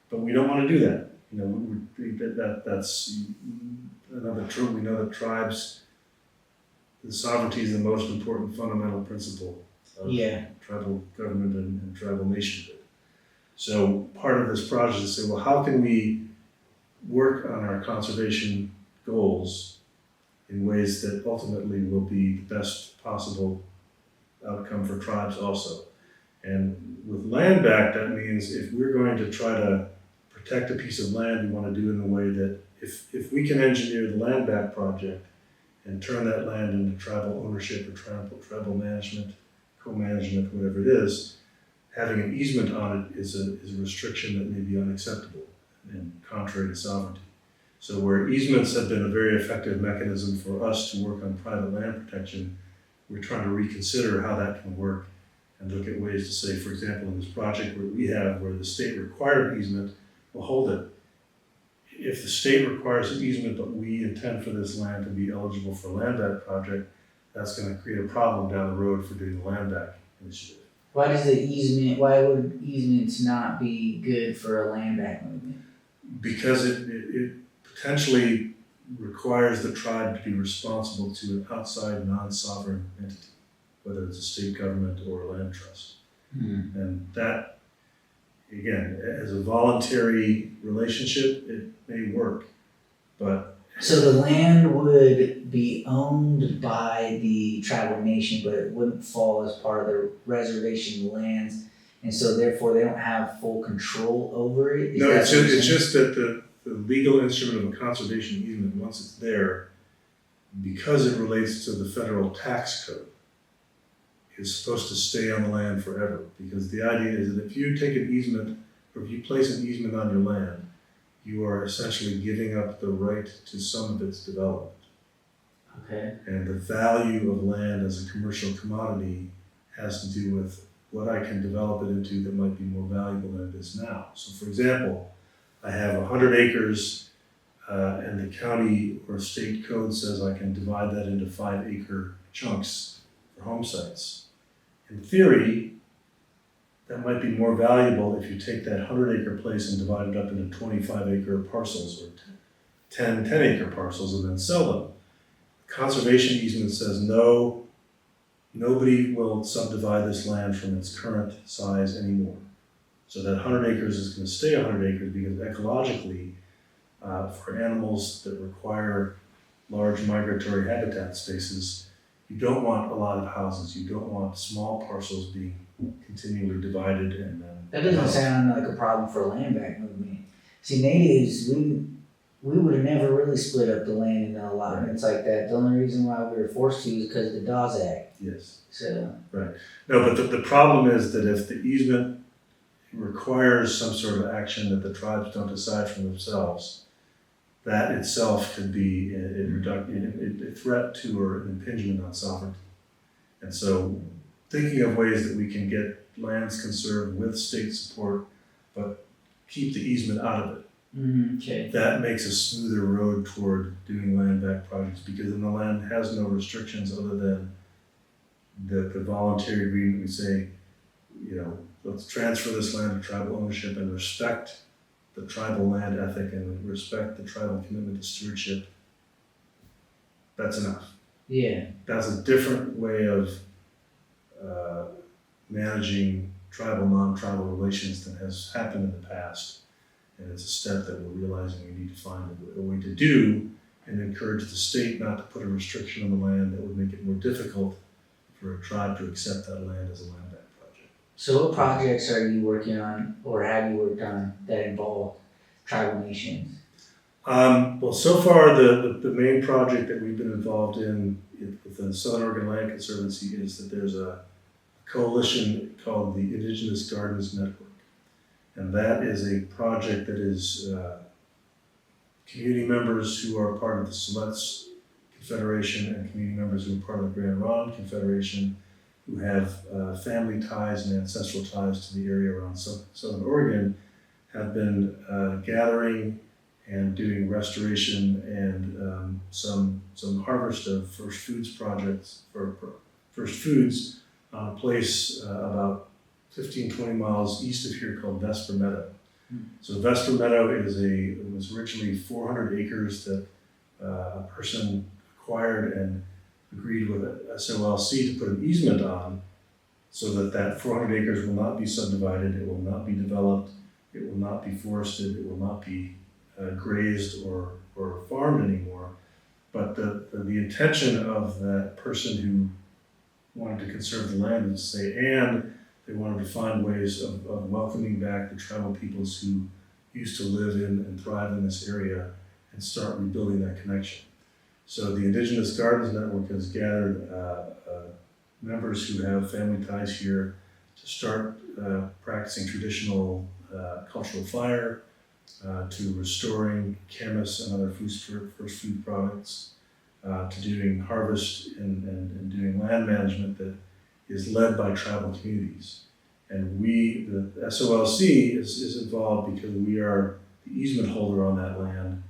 A: But we don't want to do that. You know, that's another truth. We know that tribes, the sovereignty is the most important fundamental principle of tribal government and tribal nationhood. So part of this project is to say, well, how can we work on our conservation goals in ways that ultimately will be the best possible outcome for tribes also. And with land back, that means if we're going to try to protect a piece of land, we want to do it in a way that if we can engineer the land back project and turn that land into tribal ownership or tribal management, co-management, whatever it is, having an easement on it is a restriction that may be unacceptable and contrary to sovereignty. So where easements have been a very effective mechanism for us to work on private land protection, we're trying to reconsider how that can work and look at ways to say, for example, in this project where the state required easement, well, hold it. If the state requires an easement, but we intend for this land to be eligible for a land back project, that's going to create a problem down the road for doing the land back initiative.
B: Why would easements not be good for a land back movement?
A: Because it potentially requires the tribe to be responsible to an outside non-sovereign entity, whether it's a state government or a land trust. And that, again, as a voluntary relationship, it may work, but...
B: So the land would be owned by the tribal nation, but it wouldn't fall as part of the reservation lands, and so therefore they don't have full control over it?
A: No, it's just that the legal instrument of a conservation easement, once it's there, because it relates to the federal tax code, is supposed to stay on the land forever. Because the idea is that if you take an easement, or if you place an easement on your land, you are essentially giving up the right to some of its development.
B: Okay.
A: And the value of land as a commercial commodity has to do with what I can develop it into that might be more valuable than it is now. So for example, I have 100 acres and the county or state code says I can divide that into 5-acre chunks for home sites. In theory, that might be more valuable if you take that 100-acre place and divide it up into 25-acre parcels or 10 10-acre parcels and then sell them. Conservation easement says no, nobody will subdivide this land from its current size anymore. So that 100 acres is going to stay 100 acres because ecologically, for animals that require large migratory habitat spaces, you don't want a lot of houses. You don't want small parcels being continually divided and then.
B: That doesn't sound like a problem for a land back movement. See, natives, we would have never really split up the land into allotments like that. The only reason why we were forced to is because of the Dawes Act.
A: Yes.
B: So.
A: Right. No, but the problem is that if the easement requires some sort of action that the tribes don't decide for themselves, that itself could be a threat to or an impingement on sovereignty. And so thinking of ways that we can get lands conserved with state support, but keep the easement out of it.
B: Okay.
A: That makes a smoother road toward doing land back projects because then the land has no restrictions other than the voluntary agreement. We say, let's transfer this land to tribal ownership and respect the tribal land ethic and respect the tribal commitment to stewardship. That's enough.
B: Yeah.
A: That's a different way of managing tribal, non-tribal relations than has happened in the past. And it's a step that we're realizing we need to find a way to do and encourage the state not to put a restriction on the land that would make it more difficult for a tribe to accept that land as a land back project.
B: So what projects are you working on or have you worked on that involve tribal nations?
A: Well, so far the main project that we've been involved in within the Southern Oregon Land Conservancy is that there's a coalition called the Indigenous Gardens Network. And that is a project that is community members who are part of the Siletz Confederation and community members who are part of the Grand Ronde Confederation who have family ties and ancestral ties to the area around Southern Oregon have been gathering and doing restoration and some harvest of first foods projects for first foods on a place about 15, 20 miles east of here called Vesper Meadow. So Vesper Meadow was originally 400 acres that a person acquired and agreed with SOLC to put an easement on so that 400 acres will not be subdivided, it will not be developed, it will not be forested, it will not be grazed or farmed anymore. But the intention of that person who wanted to conserve the land was to say, and they wanted to find ways of welcoming back the tribal peoples who used to live in and thrive in this area and start rebuilding that connection. So the Indigenous Gardens Network has gathered members who have family ties here to start practicing traditional cultural fire, to restoring camas and other first food products, to doing harvest and doing land management that is led by tribal communities. And the SOLC is involved because we are the easement holder on that land,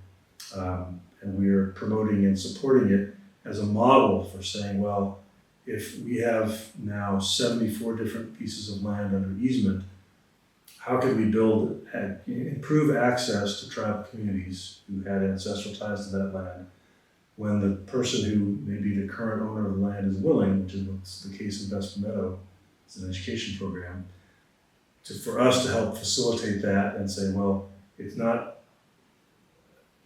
A: and we are promoting and supporting it as a model for saying, well, if we have now 74 different pieces of land under easement, how can we improve access to tribal communities who had ancestral ties to that land when the person who may be the current owner of the land is willing, which is what's the case in Vesper Meadow, it's an education program, for us to help facilitate that and say, well, it's not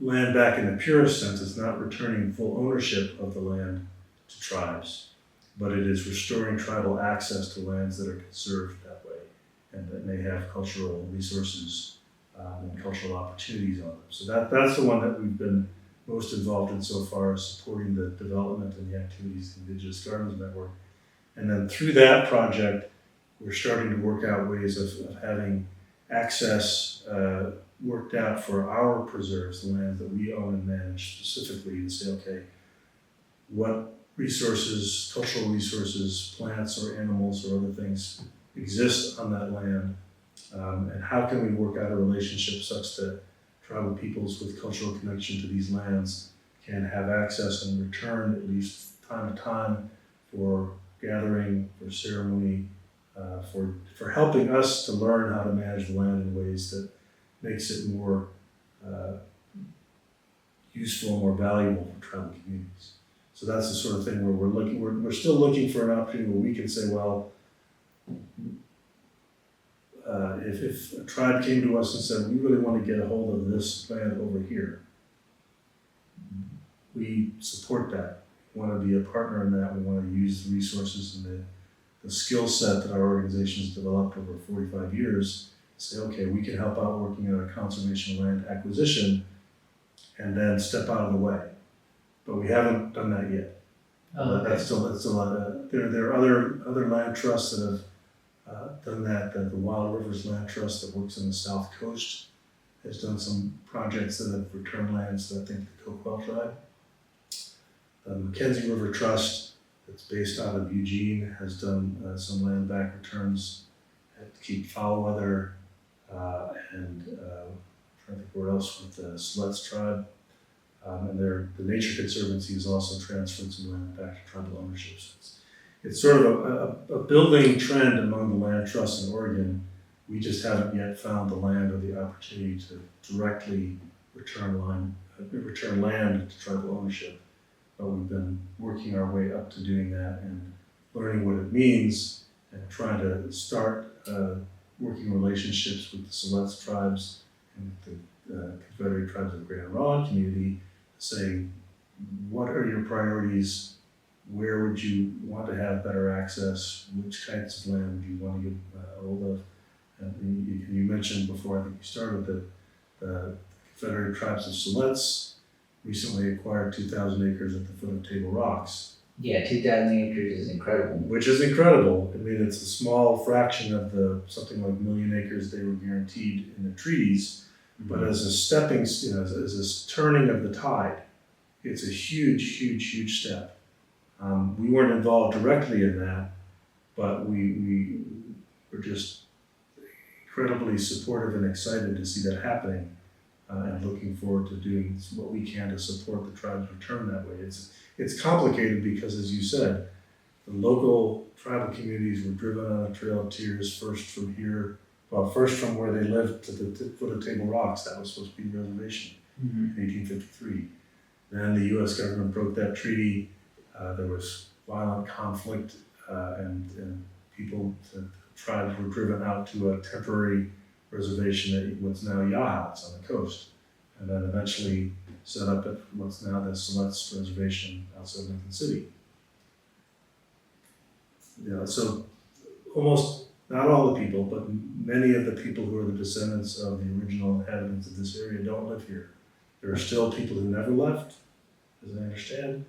A: land back in the purest sense, it's not returning full ownership of the land to tribes, but it is restoring tribal access to lands that are conserved that way and that may have cultural resources and cultural opportunities on them. So that's the one that we've been most involved in so far, is supporting the development and the activities of the Indigenous Gardens Network. And then through that project, we're starting to work out ways of having access worked out for our preserves, the lands that we own and manage specifically, and say, okay, what resources, cultural resources, plants or animals or other things exist on that land, and how can we work out a relationship such that tribal peoples with cultural connection to these lands can have access and return at least time to time for gathering, for ceremony, for helping us to learn how to manage the land in ways that makes it more useful, more valuable for tribal communities. So that's the sort of thing where we're still looking for an opportunity where we can say, well, if a tribe came to us and said, we really want to get a hold of this land over here, we support that. We want to be a partner in that. We want to use the resources and the skill set that our organization has developed over 45 years. Say, okay, we can help out working on a conservation land acquisition and then step out of the way. But we haven't done that yet. That's still there are other land trusts that have done that. The Wild Rivers Land Trust that works in the South Coast has done some projects that have returned lands to, I think, the Coquel tribe. The Mackenzie River Trust, that's based out of Eugene, has done some land back returns to keep foul weather, and I'm trying to think where else with the Siletz tribe. And the Nature Conservancy has also transferred some land back to tribal ownership. So it's sort of a building trend among the land trusts in Oregon. We just haven't yet found the land or the opportunity to directly return land to tribal ownership. But we've been working our way up to doing that and learning what it means and trying to start working relationships with the Siletz tribes and the Confederate tribes of the Grand Ronde community, saying, what are your priorities? Where would you want to have better access? Which kinds of land would you want to get hold of? And you mentioned before, I think you started, that the Confederate tribes of Siletz recently acquired 2,000 acres at the foot of Table Rocks.
B: Yeah, 2,000 acres is incredible.
A: Which is incredible. I mean, it's a small fraction of the something like 1 million acres they were guaranteed in the treaties. But as a stepping, as a turning of the tide, it's a huge, huge, huge step. We weren't involved directly in that, but we were just incredibly supportive and excited to see that happening, and looking forward to doing what we can to support the tribe's return that way. It's complicated because, as you said, the local tribal communities were driven on a Trail of Tears first from where they lived to the foot of Table Rocks. That was supposed to be the reservation in 1853. Then the U.S. government broke that treaty. There was violent conflict, and the tribes were driven out to a temporary reservation at what's now Yahats on the coast, and then eventually set up at what's now the Siletz Reservation outside Lincoln City. So almost not all the people, but many of the people who are the descendants of the original inhabitants of this area don't live here. There are still people who never left, as I understand.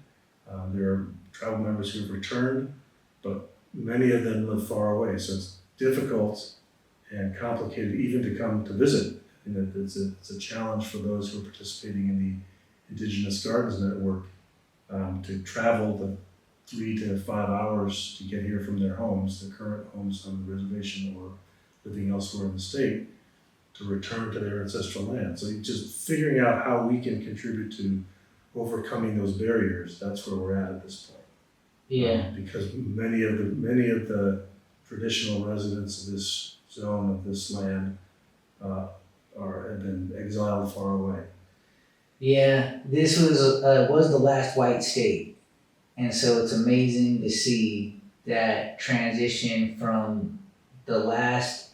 A: There are tribal members who have returned, but many of them live far away, so it's difficult and complicated even to come to visit. It's a challenge for those who are participating in the Indigenous Gardens Network to travel the 3 to 5 hours to get here from their homes, their current homes on the reservation or living elsewhere in the state, to return to their ancestral land. So just figuring out how we can contribute to overcoming those barriers, that's where we're at this point.
B: Yeah.
A: Because many of the traditional residents of this zone, of this land, have been exiled far away.
B: Yeah, this was the last white state, and so it's amazing to see that transition from the last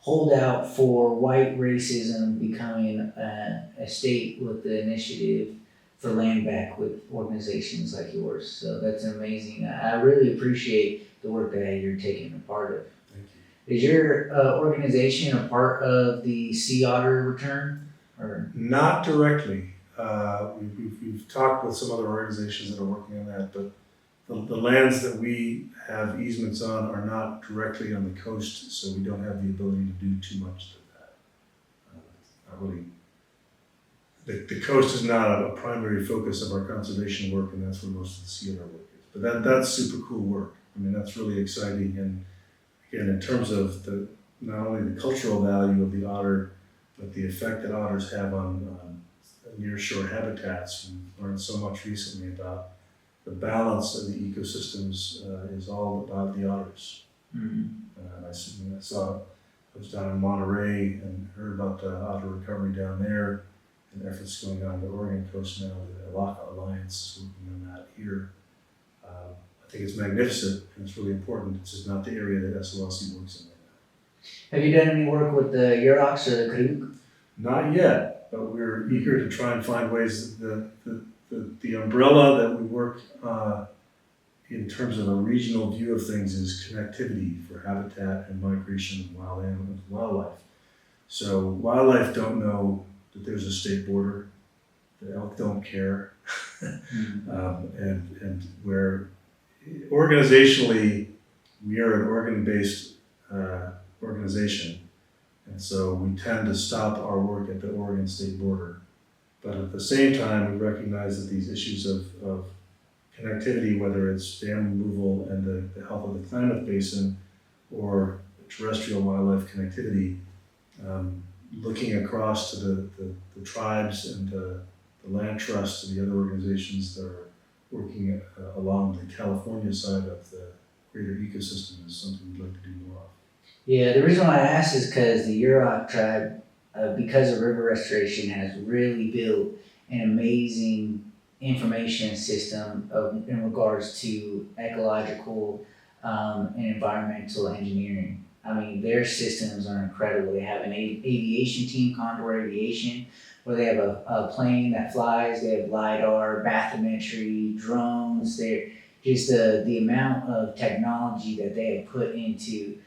B: holdout for white racism becoming a state with the initiative for land back with organizations like yours. So that's amazing. I really appreciate the work that you're taking a part of.
A: Thank you.
B: Is your organization a part of the sea otter return? Or
A: not directly. We've talked with some other organizations that are working on that, but the lands that we have easements on are not directly on the coast, so we don't have the ability to do too much to that. Not really. The coast is not a primary focus of our conservation work, and that's where most of the sea otter work is. But that's super cool work. I mean, that's really exciting. And again, in terms of not only the cultural value of the otter, but the effect that otters have on nearshore habitats. We've learned so much recently about the balance of the ecosystems is all about the otters. I was down in Monterey and heard about the otter recovery down there, and efforts going on in the Oregon coast now. The Ecological Alliance is working on that here. I think it's magnificent and it's really important. It's just not the area that SOLC works in right now.
B: Have you done any work with the Yuroks or the Karuk?
A: Not yet, but we're eager to try and find ways that the umbrella that we work in terms of a regional view of things is connectivity for habitat and migration of wild animals and wildlife. So wildlife don't know that there's a state border. The elk don't care. And where organizationally, we are an Oregon-based organization. And so we tend to stop our work at the Oregon state border. But at the same time, we recognize that these issues of connectivity, whether it's dam removal and the health of the Klamath Basin or terrestrial wildlife connectivity, looking across to the tribes and the land trusts and the other organizations that are working along the California side of the greater ecosystem is something we'd like to do more of.
B: Yeah, the reason why I asked is because the Yurok tribe, because of river restoration, has really built an amazing information system in regards to ecological and environmental engineering. I mean, their systems are incredible. They have an aviation team, Condor Aviation, where they have a plane that flies. They have LiDAR, bathymetry, drones. They're just the amount of technology that they have put into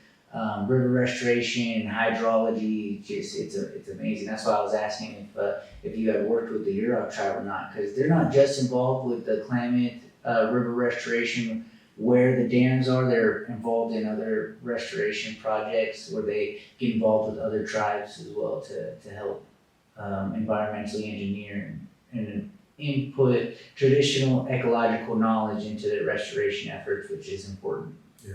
B: river restoration and hydrology. It's amazing. That's why I was asking if you had worked with the Yurok tribe or not, because they're not just involved with the Klamath river restoration where the dams are. They're involved in other restoration projects where they get involved with other tribes as well to help environmentally engineer and input traditional ecological knowledge into the restoration efforts, which is important.
A: Yeah.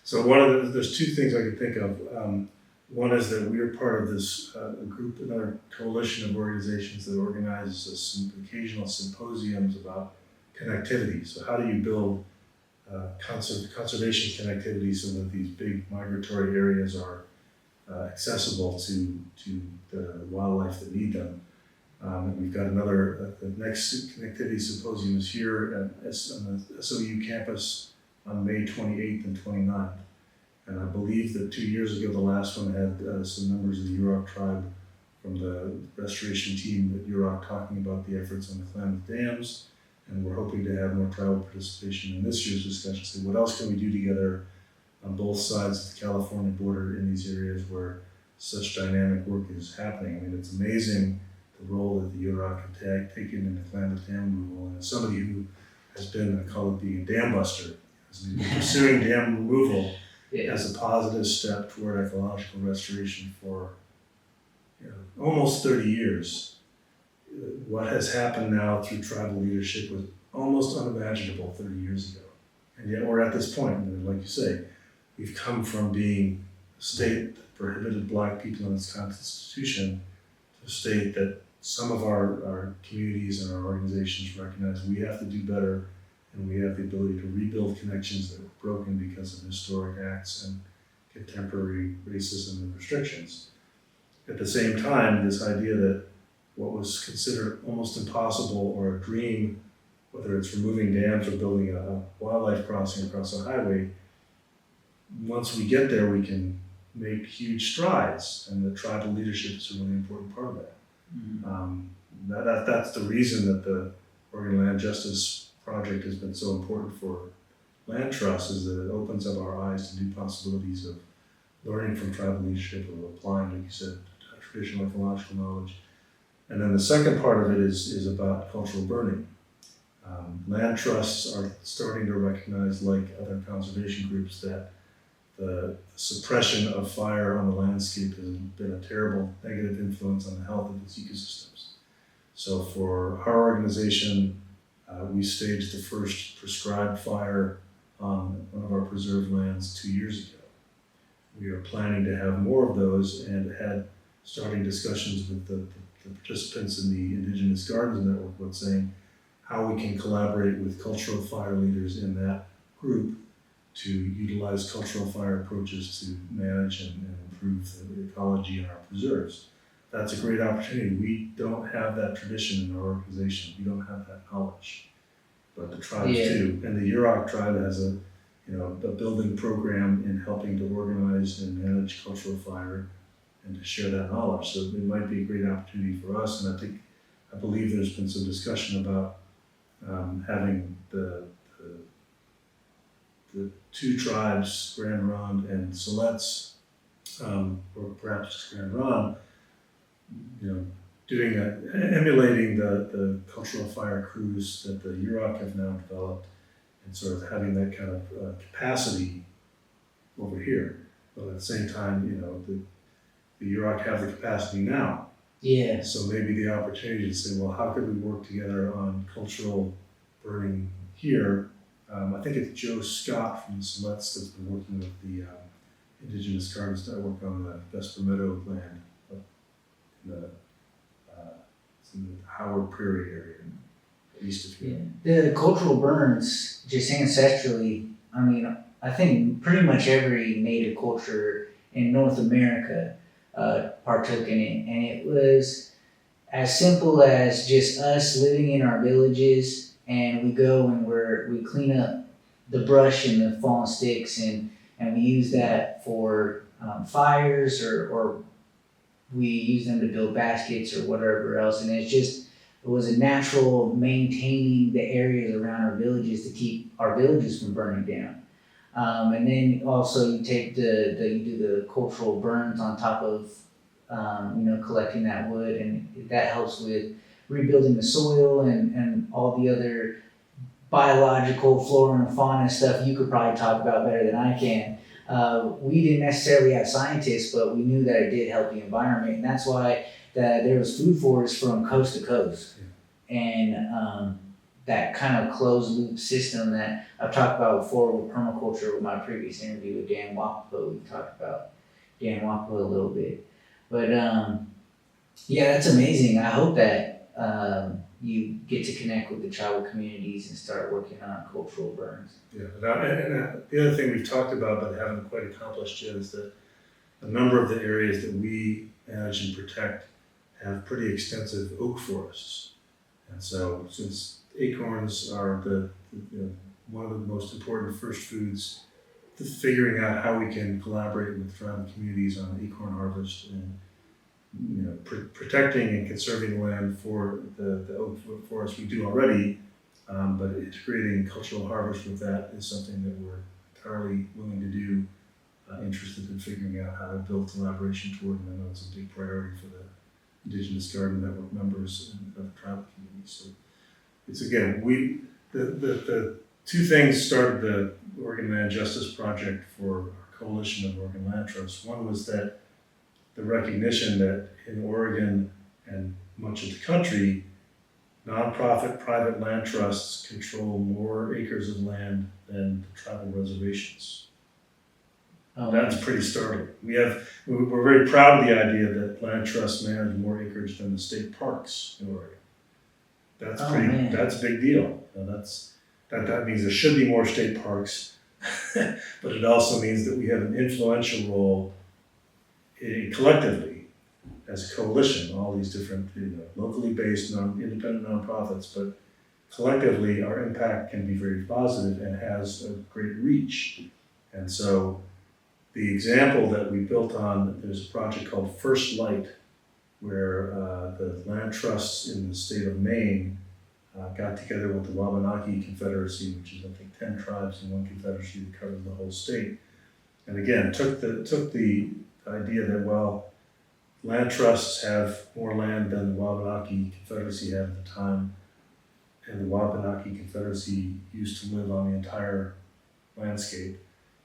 A: So there's two things I can think of. One is that we are part of this group, another coalition of organizations that organizes some occasional symposiums about connectivity. So how do you build conservation connectivity so that these big migratory areas are accessible to the wildlife that need them? And we've got another, the next connectivity symposium is here on the SOU campus on May 28th and 29th. And I believe that 2 years ago, the last one had some members of the Yurok tribe from the restoration team at Yurok talking about the efforts on the Klamath dams. And we're hoping to have more tribal participation in this year's discussion. So what else can we do together on both sides of the California border in these areas where such dynamic work is happening? I mean, it's amazing the role that the Yurok have taken in the Klamath dam removal. And as somebody who has been, I call it being a dam buster, has been pursuing dam removal as a positive step toward ecological restoration for almost 30 years. What has happened now through tribal leadership was almost unimaginable 30 years ago. And yet we're at this point, and like you say, we've come from being a state that prohibited Black people in its constitution to a state that some of our communities and our organizations recognize we have to do better, and we have the ability to rebuild connections that were broken because of historic acts and contemporary racism and restrictions. At the same time, this idea that what was considered almost impossible or a dream, whether it's removing dams or building a wildlife crossing across a highway, once we get there, we can make huge strides, and the tribal leadership is a really important part of that. Mm-hmm. That's the reason that the Oregon Land Justice Project has been so important for land trusts, is that it opens up our eyes to new possibilities of learning from tribal leadership, of applying, like you said, traditional ecological knowledge. And then the second part of it is about cultural burning. Land trusts are starting to recognize, like other conservation groups, that the suppression of fire on the landscape has been a terrible negative influence on the health of its ecosystems. So for our organization, we staged the first prescribed fire on one of our preserved lands 2 years ago. We are planning to have more of those and had starting discussions with the participants in the Indigenous Gardens Network about saying how we can collaborate with cultural fire leaders in that group to utilize cultural fire approaches to manage and improve the ecology in our preserves. that's a great opportunity. We don't have that tradition in our organization. We don't have that knowledge, but the tribes
B: Yeah.
A: do. And the Yurok tribe has a building program in helping to organize and manage cultural fire and to share that knowledge. So it might be a great opportunity for us. And I believe there's been some discussion about having the two tribes, Grand Ronde and Siletz, or perhaps just Grand Ronde, doing emulating the cultural fire crews that the Yurok have now developed, and sort of having that kind of capacity over here. But at the same time, the Yurok have the capacity now.
B: Yeah.
A: So maybe the opportunity to say, well, how could we work together on cultural burning here? I think it's Joe Scott from Siletz that's been working with the Indigenous Gardens Network on the Vesper Meadow land up it's in the Howard Prairie area, east of here.
B: Yeah. The cultural burns, just ancestrally, I mean, I think pretty much every native culture in North America partook in it. And it was as simple as just us living in our villages, and we go and we clean up the brush and the fallen sticks, and we use that for fires, or we use them to build baskets or whatever else. And it was a natural maintaining the areas around our villages to keep our villages from burning down. And then also you take you do the cultural burns on top of collecting that wood, and that helps with rebuilding the soil and all the other biological flora and fauna stuff you could probably talk about better than I can. We didn't necessarily have scientists, but we knew that it did help the environment, and that's why there was food forests from coast to coast. And that kind of closed loop system that I've talked about before with permaculture, with my previous interview with Dan Wapapo. We talked about Dan Wapapo a little bit. But yeah, that's amazing. I hope that you get to connect with the tribal communities and start working on cultural burns.
A: Yeah, and the other thing we've talked about but haven't quite accomplished yet is that a number of the areas that we manage and protect have pretty extensive oak forests. And so since acorns are one of the most important first foods, figuring out how we can collaborate with tribal communities on acorn harvest and protecting and conserving the land for the oak forest we do already, but integrating cultural harvest with that is something that we're entirely willing to do, interested in figuring out how to build collaboration toward, and I know it's a big priority for the Indigenous Garden Network members and tribal communities. So it's again, the two things started the Oregon Land Justice Project for our coalition of Oregon Land Trusts. One was that the recognition that in Oregon and much of the country, nonprofit private land trusts control more acres of land than the tribal reservations. That's pretty startling. We're very proud of the idea that land trusts manage more acreage than the state parks in Oregon. That's that's a big deal. That means there should be more state parks, but it also means that we have an influential role collectively as a coalition, all these different locally based independent nonprofits, but collectively our impact can be very positive and has a great reach. And so the example that we built on, there's a project called First Light, where the land trusts in the state of Maine got together with the Wabanaki Confederacy, which is I think 10 tribes in one confederacy that covers the whole state. And again, took the idea that land trusts have more land than the Wabanaki Confederacy had at the time, and the Wabanaki Confederacy used to live on the entire landscape.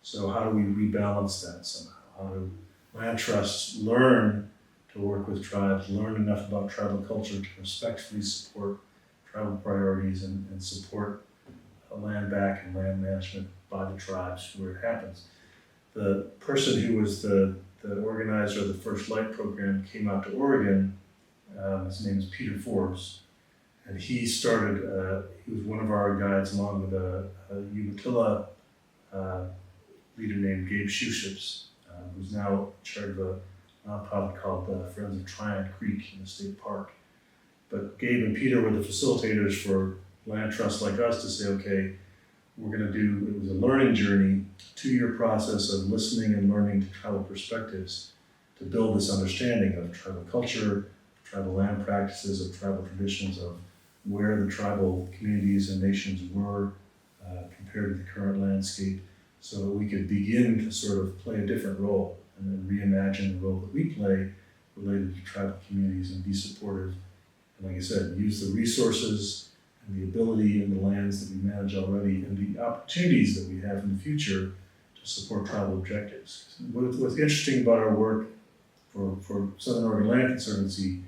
A: So how do we rebalance that somehow? How do land trusts learn to work with tribes, learn enough about tribal culture to respectfully support tribal priorities and support land back and land management by the tribes where it happens? The person who was the organizer of the First Light program came out to Oregon. His name is Peter Forbes, and he started. He was one of our guides, along with a Umatilla leader named Gabe Shuships, who's now in charge of a nonprofit called Friends of Tryon Creek in the state park. But Gabe and Peter were the facilitators for land trusts like us to say, okay, it was a learning journey, 2-year process of listening and learning to tribal perspectives to build this understanding of tribal culture, tribal land practices, of tribal traditions, of where the tribal communities and nations were compared to the current landscape, so that we could begin to sort of play a different role and then reimagine the role that we play related to tribal communities and be supportive. And like I said, use the resources and the ability in the lands that we manage already and the opportunities that we have in the future to support tribal objectives. What's interesting about our work for Southern Oregon Land Conservancy,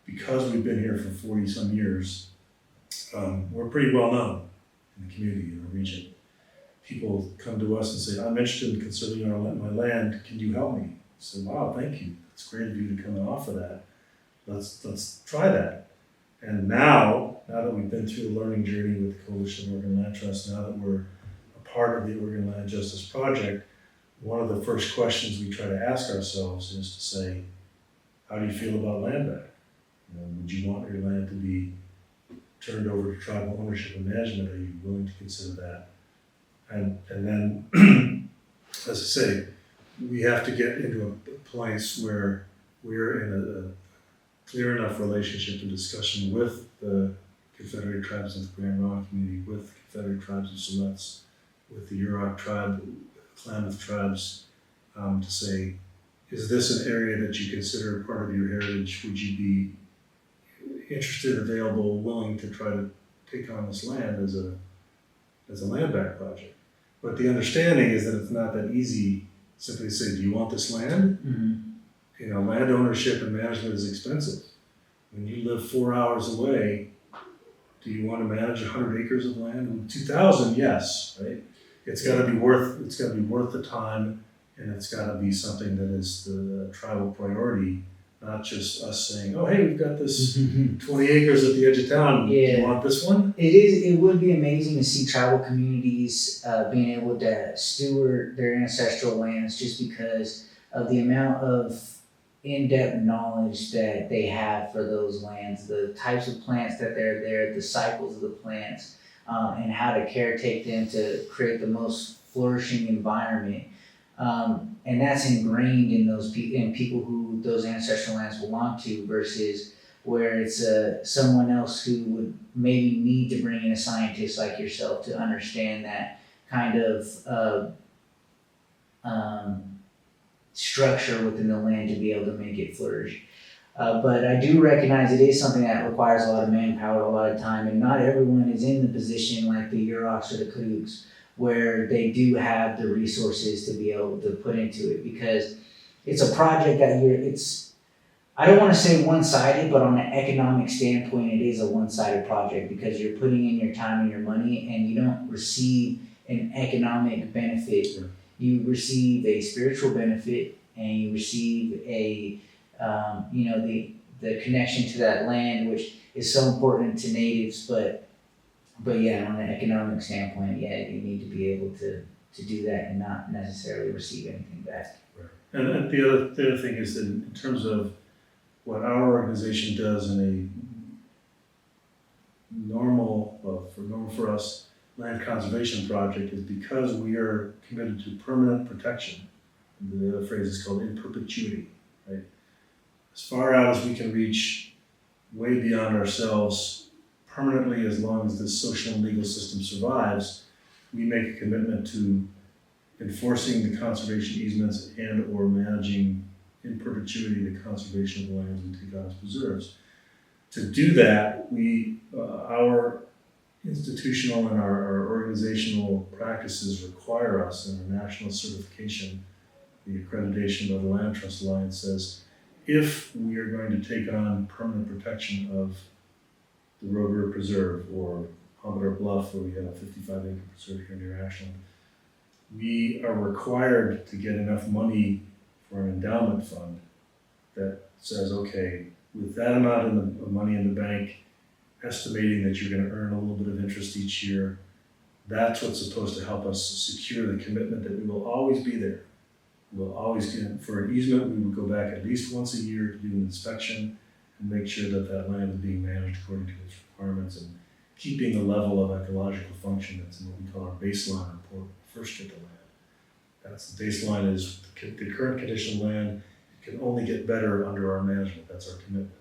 A: because we've been here for 40 some years, we're pretty well known in the community, in the region. People come to us and say, I'm interested in conserving my land, can you help me? I say, wow, thank you, it's great of you to come and offer that. Let's try that. And now that we've been through the learning journey with the Coalition of Oregon Land Trust, now that we're a part of the Oregon Land Justice Project, one of the first questions we try to ask ourselves is to say, how do you feel about land back? Would you want your land to be turned over to tribal ownership and management? Are you willing to consider that? And then, as I say, we have to get into a place where we're in a clear enough relationship and discussion with the Confederate Tribes of the Grand Ronde community, with the Confederate Tribes of Siletz, with the Yurok tribe, Klamath tribes, to say, is this an area that you consider part of your heritage? Would you be interested, available, willing to try to take on this land as a land back project? But the understanding is that it's not that easy simply to say, do you want this land?
B: Mm-hmm.
A: Land ownership and management is expensive. When you live 4 hours away, do you want to manage 100 acres of land? In 2000, yes, right? It's got to be worth the time, and it's got to be something that is the tribal priority, not just us saying, oh, hey, we've got this 20 acres at the edge of town. Do you want this one?
B: It would be amazing to see tribal communities being able to steward their ancestral lands, just because of the amount of in-depth knowledge that they have for those lands, the types of plants that they're there, the cycles of the plants, and how to caretake them to create the most flourishing environment. And that's ingrained in in people who those ancestral lands belong to, versus where it's someone else who would maybe need to bring in a scientist like yourself to understand that kind of structure within the land to be able to make it flourish. But I do recognize it is something that requires a lot of manpower, a lot of time, and not everyone is in the position like the Yuroks or the Kooks, where they do have the resources to be able to put into it, because it's a project that I don't want to say one-sided, but on an economic standpoint, it is a one-sided project, because you're putting in your time and your money and you don't receive an economic benefit.
A: Sure.
B: You receive a spiritual benefit, and you receive the connection to that land, which is so important to natives, but yeah, on an economic standpoint, yeah, you need to be able to do that and not necessarily receive anything back.
A: Right. And the other thing is that in terms of what our organization does in a normal for us, land conservation project, is because we are committed to permanent protection. The other phrase is called in perpetuity, right? As far out as we can reach, way beyond ourselves, permanently, as long as this social and legal system survives, we make a commitment to enforcing the conservation easements and or managing in perpetuity the conservation of the lands we take on as preserves. To do that, our institutional and our organizational practices require us, in our national certification, the accreditation by the Land Trust Alliance says, if we are going to take on permanent protection of the Rogue River Preserve or Humidor Bluff, where we have a 55-acre preserve here near Ashland, we are required to get enough money for an endowment fund that says, okay, with that amount of money in the bank, estimating that you're going to earn a little bit of interest each year, that's what's supposed to help us secure the commitment that we will always be there. We'll always get, for an easement, we would go back at least once a year to do an inspection and make sure that that land is being managed according to its requirements and keeping the level of ecological function that's in what we call our baseline report, first strip of land. That's the baseline is the current condition of land. It can only get better under our management. That's our commitment.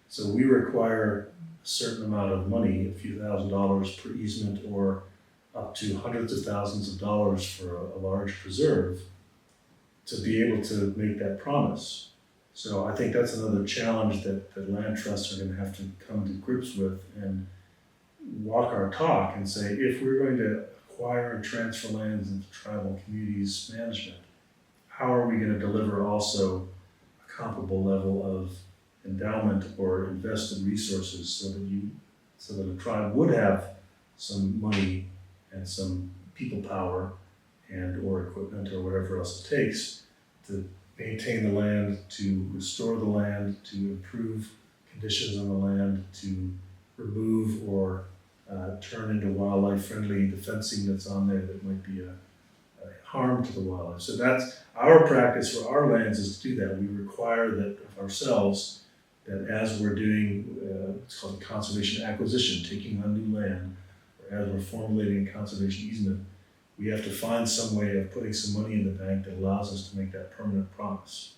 A: So we require a certain amount of money, a few $1,000s per easement or up to hundreds of thousands of dollars for a large preserve to be able to make that promise. So I think that's another challenge that land trusts are going to have to come to grips with and walk our talk and say, if we're going to acquire and transfer lands into tribal communities management, how are we going to deliver also a comparable level of endowment or invested resources so that a tribe would have some money and some people power and or equipment or whatever else it takes to maintain the land, to restore the land, to improve conditions on the land, to remove or turn into wildlife-friendly the fencing that's on there that might be a harm to the wildlife. So that's our practice for our lands, is to do that. We require that of ourselves, that as we're doing, it's called conservation acquisition, taking on new land, or as we're formulating a conservation easement, we have to find some way of putting some money in the bank that allows us to make that permanent promise.